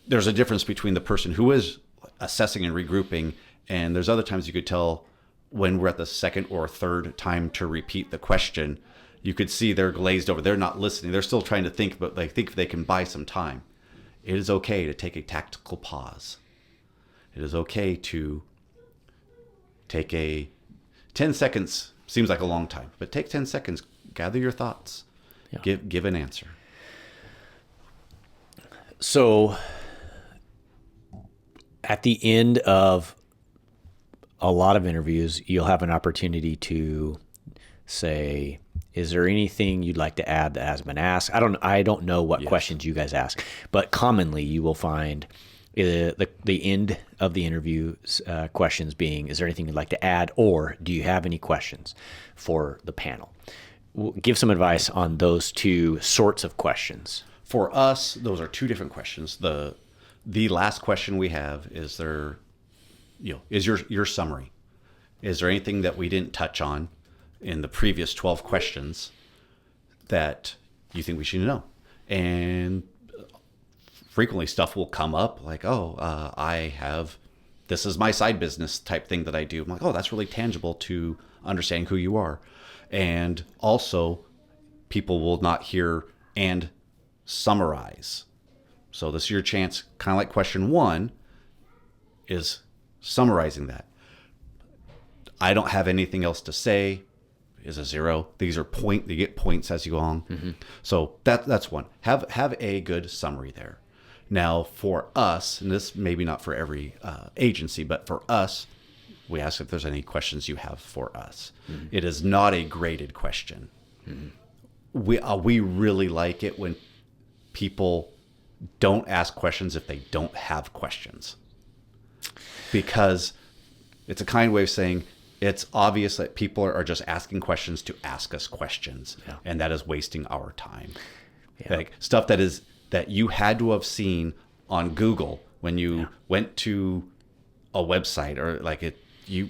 There's a difference between the person who is assessing and regrouping, and there's other times you could tell when we're at the second or third time to repeat the question, you could see they're glazed over. They're not listening. They're still trying to think, but they think they can buy some time. It is okay to take a tactical pause. It is okay to take 10 seconds, seems like a long time, but take 10 seconds, gather your thoughts, give an answer. So at the end of a lot of interviews, you'll have an opportunity to say, is there anything you'd like to add that has been asked? I don't know what questions you guys ask, but commonly you will find the end of the interview questions being, is there anything you'd like to add, or do you have any questions for the panel? Give some advice on those two sorts of questions. For us, those are two different questions. The last question we have is is your summary. Is there anything that we didn't touch on in the previous 12 questions that you think we should know? And frequently stuff will come up like, this is my side business type thing that I do. I'm like, that's really tangible to understanding who you are. And also people will not hear and summarize. So this is your chance, kind of like question 1 is summarizing that. I don't have anything else to say is a 0. These are you get points as you go on. Mm-hmm. So that's one. Have a good summary there. Now for us, and this maybe not for every agency, but for us, we ask if there's any questions you have for us. It is not a graded question. We really like it when people don't ask questions if they don't have questions, because it's a kind way of saying it's obvious that people are just asking questions to ask us questions, and that is wasting our time. Like stuff that you had to have seen on Google when you went to a website, or like it, you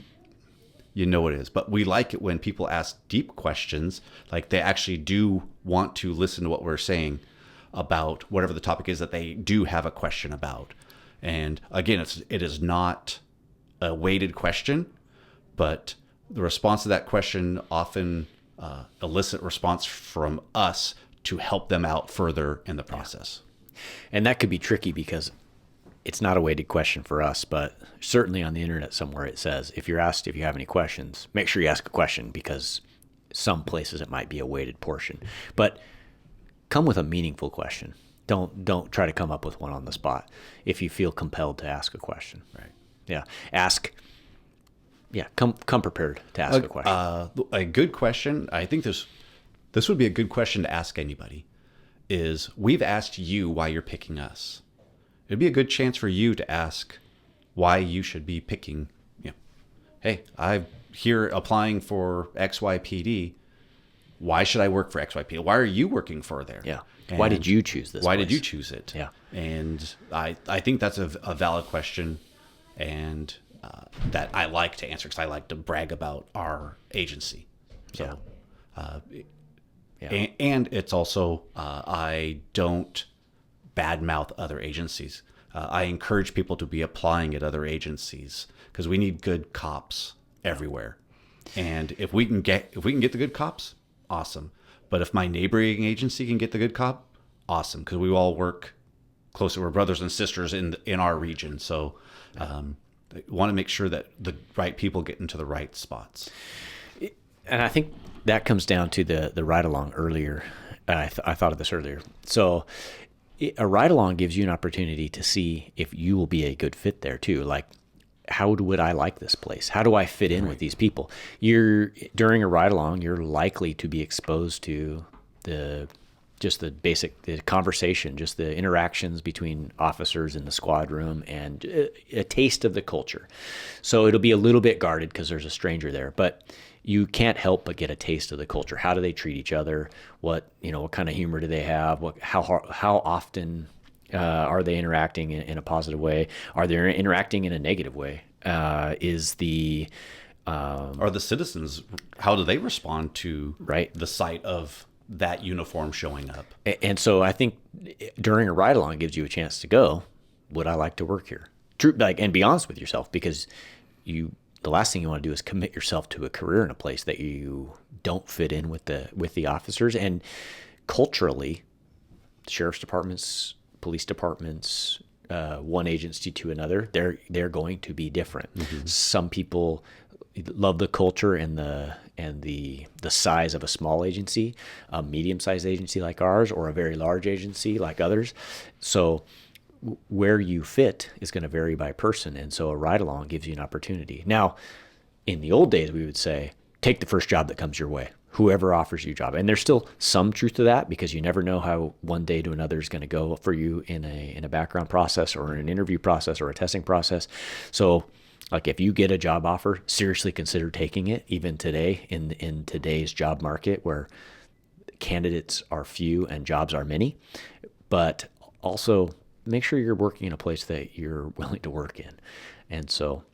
know what it is. But we like it when people ask deep questions, like they actually do want to listen to what we're saying about whatever the topic is that they do have a question about. And again, it is not a weighted question, but the response to that question often elicit response from us to help them out further in the process. And that could be tricky because it's not a weighted question for us, but certainly on the internet somewhere it says, if you're asked if you have any questions, make sure you ask a question, because some places it might be a weighted portion. But come with a meaningful question. Don't try to come up with one on the spot if you feel compelled to ask a question. Right. Yeah. Come prepared to ask a question. A good question, I think this would be a good question to ask anybody, is we've asked you why you're picking us. It'd be a good chance for you to ask why you should be picking, hey, I'm here applying for XYPD. Why should I work for XYPD? Why are you working for there? Yeah. And why did you choose this Why place? did you choose it? Yeah. And I think that's a valid question, and that I like to answer, because I like to brag about our agency. So, and it's also, I don't badmouth other agencies. I encourage people to be applying at other agencies, because we need good cops everywhere. And if we can get the good cops, awesome. But if my neighboring agency can get the good cop, awesome, because we all work closely. We're brothers and sisters in our region. So want to make sure that the right people get into the right spots. And I think that comes down to the ride-along earlier. I thought of this earlier. So a ride-along gives you an opportunity to see if you will be a good fit there too. Like, how would I like this place? How do I fit in with these people? During a ride-along, you're likely to be exposed to the conversation, just the interactions between officers in the squad room, and a taste of the culture. So it'll be a little bit guarded because there's a stranger there, but you can't help but get a taste of the culture. How do they treat each other? What kind of humor do they have? How often are they interacting in a positive way? Are they interacting in a negative way? Are the citizens, how do they respond to the sight of that uniform showing up? And so I think during a ride along, it gives you a chance to go, would I like to work here? True, and be honest with yourself, because the last thing you want to do is commit yourself to a career in a place that you don't fit in with the officers. And culturally, sheriff's departments, police departments, one agency to another, they're going to be different. Mm-hmm. Some people love the culture and the size of a small agency, a medium-sized agency like ours, or a very large agency like others. So where you fit is going to vary by person, and so a ride-along gives you an opportunity. Now, in the old days, we would say, take the first job that comes your way, whoever offers you a job. And there's still some truth to that, because you never know how one day to another is going to go for you in a background process, or an interview process, or a testing process. So like, if you get a job offer, seriously consider taking it, even today in today's job market, where candidates are few and jobs are many. But also make sure you're working in a place that you're willing to work in. And so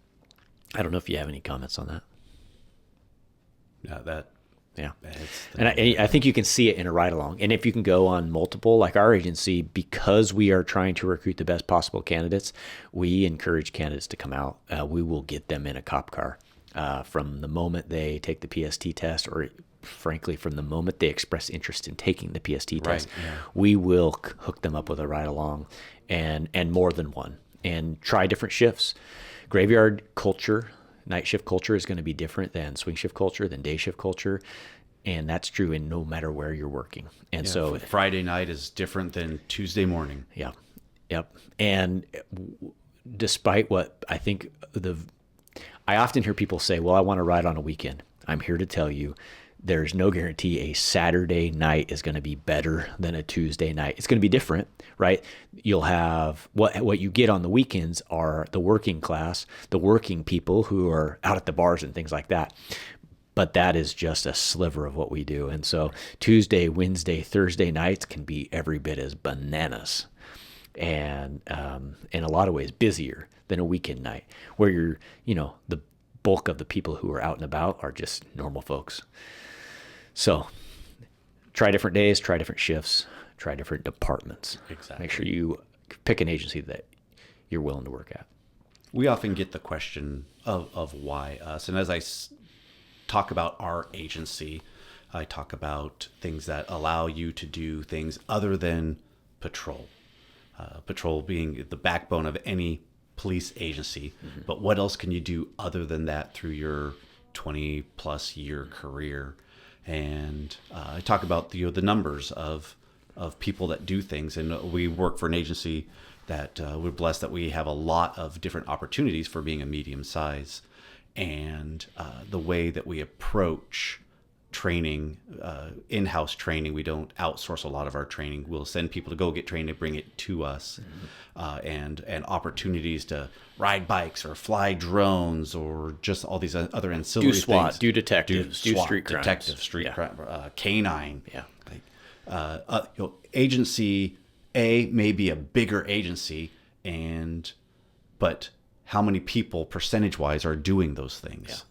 I don't know if you have any comments on that. Yeah. And I think you can see it in a ride-along. And if you can go on multiple, like our agency, because we are trying to recruit the best possible candidates, we encourage candidates to come out. We will get them in a cop car from the moment they take the PST test, or frankly, from the moment they express interest in taking the PST test. Right, yeah. We will hook them up with a ride-along, and more than one, and try different shifts. Graveyard culture, night shift culture is going to be different than swing shift culture, than day shift culture. And that's true in no matter where you're working. And so Friday night is different than Tuesday morning. Yeah. Yep. And despite what I think I often hear people say, well, I want to ride on a weekend. I'm here to tell you there's no guarantee a Saturday night is going to be better than a Tuesday night. It's going to be different, right? You'll have what you get on the weekends are the working class, the working people who are out at the bars and things like that. But that is just a sliver of what we do. And so Tuesday, Wednesday, Thursday nights can be every bit as bananas, and in a lot of ways busier than a weekend night, where the bulk of the people who are out and about are just normal folks. So try different days, try different shifts, try different departments. Exactly. Make sure you pick an agency that you're willing to work at. We often get the question of why us. And as I talk about our agency, I talk about things that allow you to do things other than patrol. Patrol being the backbone of any police agency. Mm-hmm. But what else can you do other than that through your 20 plus year career? And I talk about the numbers of people that do things. And we work for an agency that we're blessed that we have a lot of different opportunities for being a medium size. And the way that we approach training, in-house training, we don't outsource a lot of our training. We'll send people to go get trained and bring it to us. Mm-hmm. And opportunities to ride bikes or fly drones or just all these other ancillary do SWAT, things. Do detectives, do SWAT, street crimes. Detective, street crime, canine. Yeah. Agency A may be a bigger agency, but how many people percentage-wise are doing those things?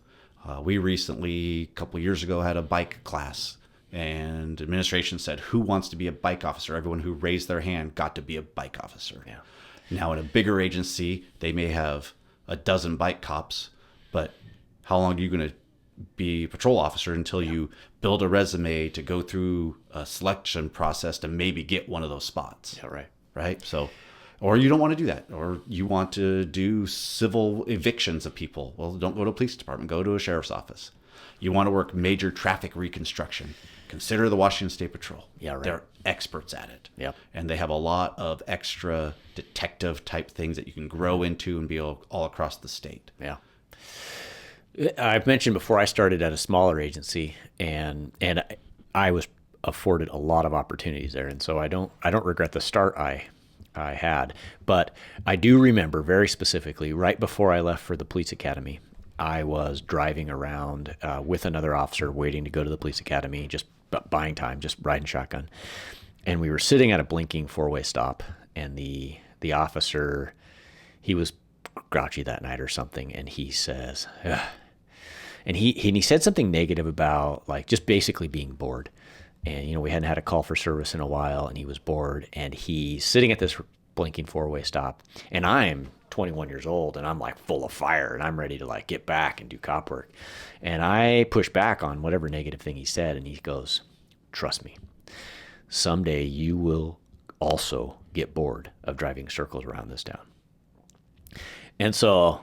Yeah. We recently, a couple of years ago, had a bike class, and administration said, who wants to be a bike officer? Everyone who raised their hand got to be a bike officer. Yeah. Now, in a bigger agency, they may have a dozen bike cops, but how long are you going to be a patrol officer until you build a resume to go through a selection process to maybe get one of those spots? Yeah, right. Right? So, or you don't want to do that, or you want to do civil evictions of people. Well, don't go to a police department, go to a sheriff's office. You want to work major traffic reconstruction, consider the Washington State Patrol. Yeah, right. They're experts at it. Yep. And they have a lot of extra detective type things that you can grow into and be all across the state. Yeah. I've mentioned before I started at a smaller agency, and I was afforded a lot of opportunities there, and so I don't regret the start I had, but I do remember very specifically right before I left for the police academy, I was driving around with another officer waiting to go to the police academy, just buying time, just riding shotgun, and we were sitting at a blinking four-way stop, and the officer, he was grouchy that night or something, and he says, ugh. And he said something negative about like just basically being bored. And, we hadn't had a call for service in a while, and he was bored. And he's sitting at this blinking four-way stop. And I'm 21 years old, and I'm like full of fire, and I'm ready to like get back and do cop work. And I push back on whatever negative thing he said, and he goes, trust me, someday you will also get bored of driving circles around this town. And so,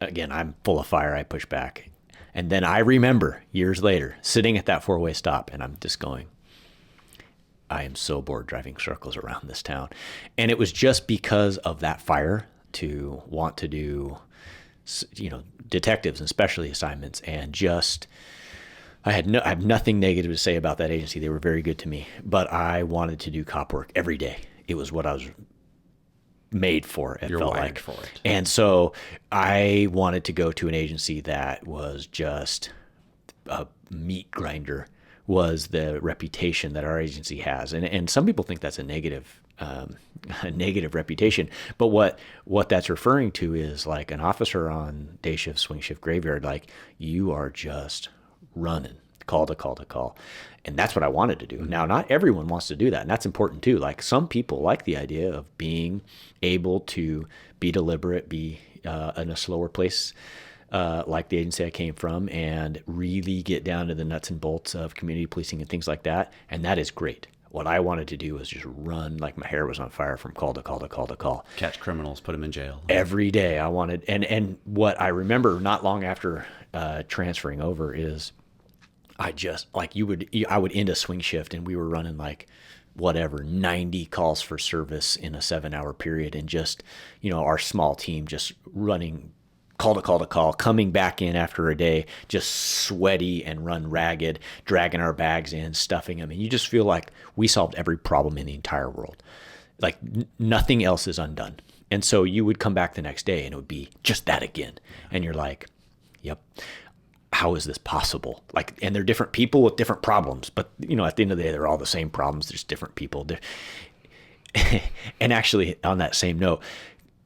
again, I'm full of fire. I push back. And then I remember years later sitting at that four-way stop, and I'm just going, I am so bored driving circles around this town. And it was just because of that fire to want to do, detectives and specialty assignments. And just, I have nothing negative to say about that agency. They were very good to me, but I wanted to do cop work every day. It was what I was made for it. You're felt wired like for it. And so I wanted to go to an agency that was just a meat grinder, was the reputation that our agency has. And some people think that's a negative reputation. But what that's referring to is like an officer on day shift, swing shift, graveyard, like you are just running call to call to call. And that's what I wanted to do. Mm-hmm. Now, not everyone wants to do that. And that's important too. Like some people like the idea of being able to be deliberate, be in a slower place, like the agency I came from, and really get down to the nuts and bolts of community policing and things like that. And that is great. What I wanted to do was just run like my hair was on fire from call to call to call to call. Catch criminals, put them in jail. Every day I wanted, and what I remember not long after transferring over is I just, like I would end a swing shift and we were running like whatever, 90 calls for service in a 7-hour period. And just, our small team just running to call, coming back in after a day, just sweaty and run ragged, dragging our bags in, stuffing them. And you just feel like we solved every problem in the entire world. Like nothing else is undone. And so you would come back the next day and it would be just that again. And you're like, yep, how is this possible? Like, and they're different people with different problems, but you know, at the end of the day, they're all the same problems. There's different people. And actually on that same note,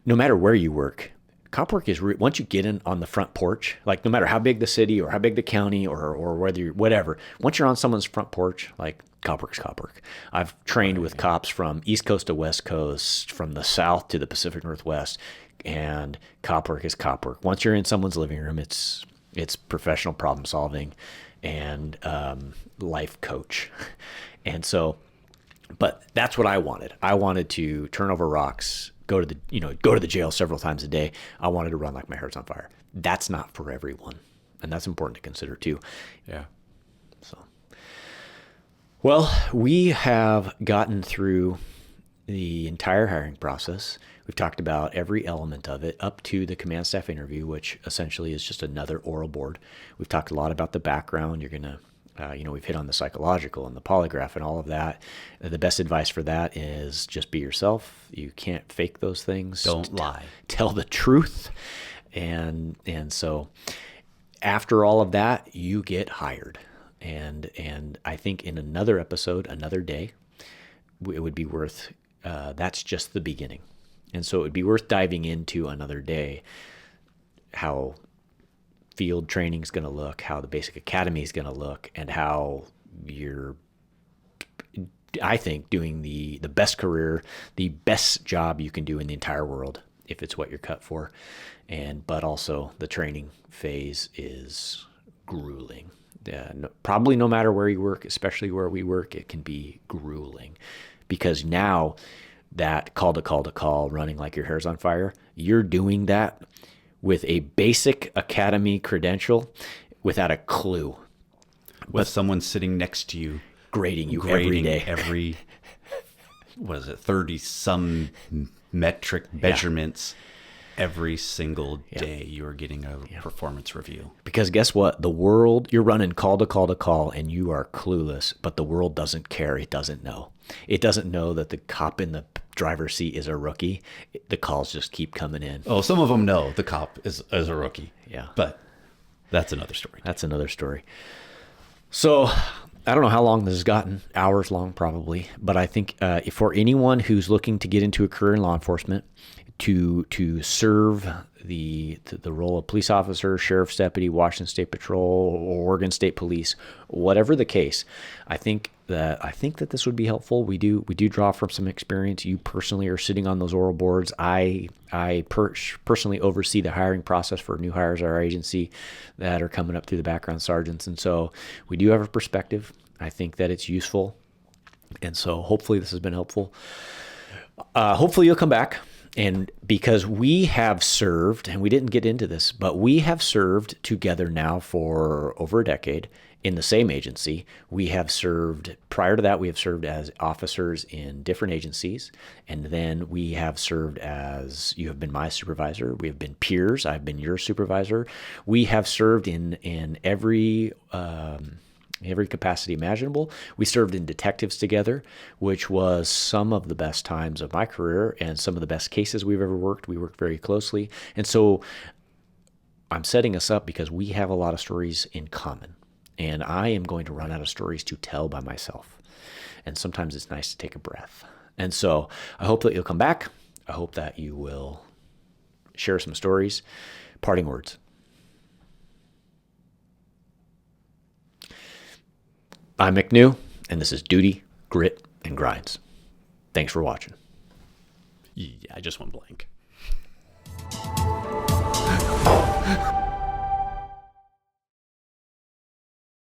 no matter where you work, cop work is, once you get in on the front porch, like no matter how big the city or how big the county or whether you're whatever, once you're on someone's front porch, like cop work's cop work. I've trained with cops from East Coast to West Coast, from the South to the Pacific Northwest, and cop work is cop work. Once you're in someone's living room, it's professional problem solving and life coach. And so, but that's what I wanted. I wanted to turn over rocks, go to the jail several times a day. I wanted to run like my hair's on fire. That's not for everyone. And that's important to consider too. Yeah. So, well, we have gotten through the entire hiring process. We've talked about every element of it up to the command staff interview, which essentially is just another oral board. We've talked a lot about the background. You're going to we've hit on the psychological and the polygraph and all of that. The best advice for that is just be yourself. You can't fake those things. Don't lie. Tell the truth. And so after all of that, you get hired. And I think in another episode, another day, it would be worth, that's just the beginning. And so it would be worth diving into another day how field training is going to look, how the basic academy is going to look, and how you're, I think, doing the best career, the best job you can do in the entire world, if it's what you're cut for. But also the training phase is grueling. Probably no matter where you work, especially where we work, it can be grueling, because now that call to call, running like your hair's on fire, you're doing that with a basic academy credential without a clue. With someone sitting next to you, grading you every day. Every, 30 some metric measurements. Every single day you are getting a performance review. Because guess what? The world, you're running call to call and you are clueless, but the world doesn't care. It doesn't know. It doesn't know that the cop in the driver's seat is a rookie. The calls just keep coming in. Oh, some of them know the cop is a rookie. Yeah. But that's another story. That's another story. So I don't know how long this has gotten, hours long probably, but I think for anyone who's looking to get into a career in law enforcement, to serve the role of police officer, sheriff's deputy, Washington State Patrol, or Oregon State Police, whatever the case, I think that this would be helpful. We do draw from some experience. You personally are sitting on those oral boards. I personally oversee the hiring process for new hires at our agency that are coming up through the background sergeants, and so we do have a perspective. I think that it's useful, and so hopefully this has been helpful. Hopefully you'll come back. And because we have served, and we didn't get into this, but we have served together now for over a decade in the same agency. We have served, prior to that, we have served as officers in different agencies. And then we have served as, you have been my supervisor. We have been peers. I've been your supervisor. We have served in every capacity imaginable. We served in detectives together, which was some of the best times of my career and some of the best cases we've ever worked. We worked very closely. And so I'm setting us up because we have a lot of stories in common. And I am going to run out of stories to tell by myself. And sometimes it's nice to take a breath. And so I hope that you'll come back. I hope that you will share some stories. Parting words. I'm MCNEW, and this is Duty, Grit, and Grinds. Thanks for watching. Yeah, I just went blank.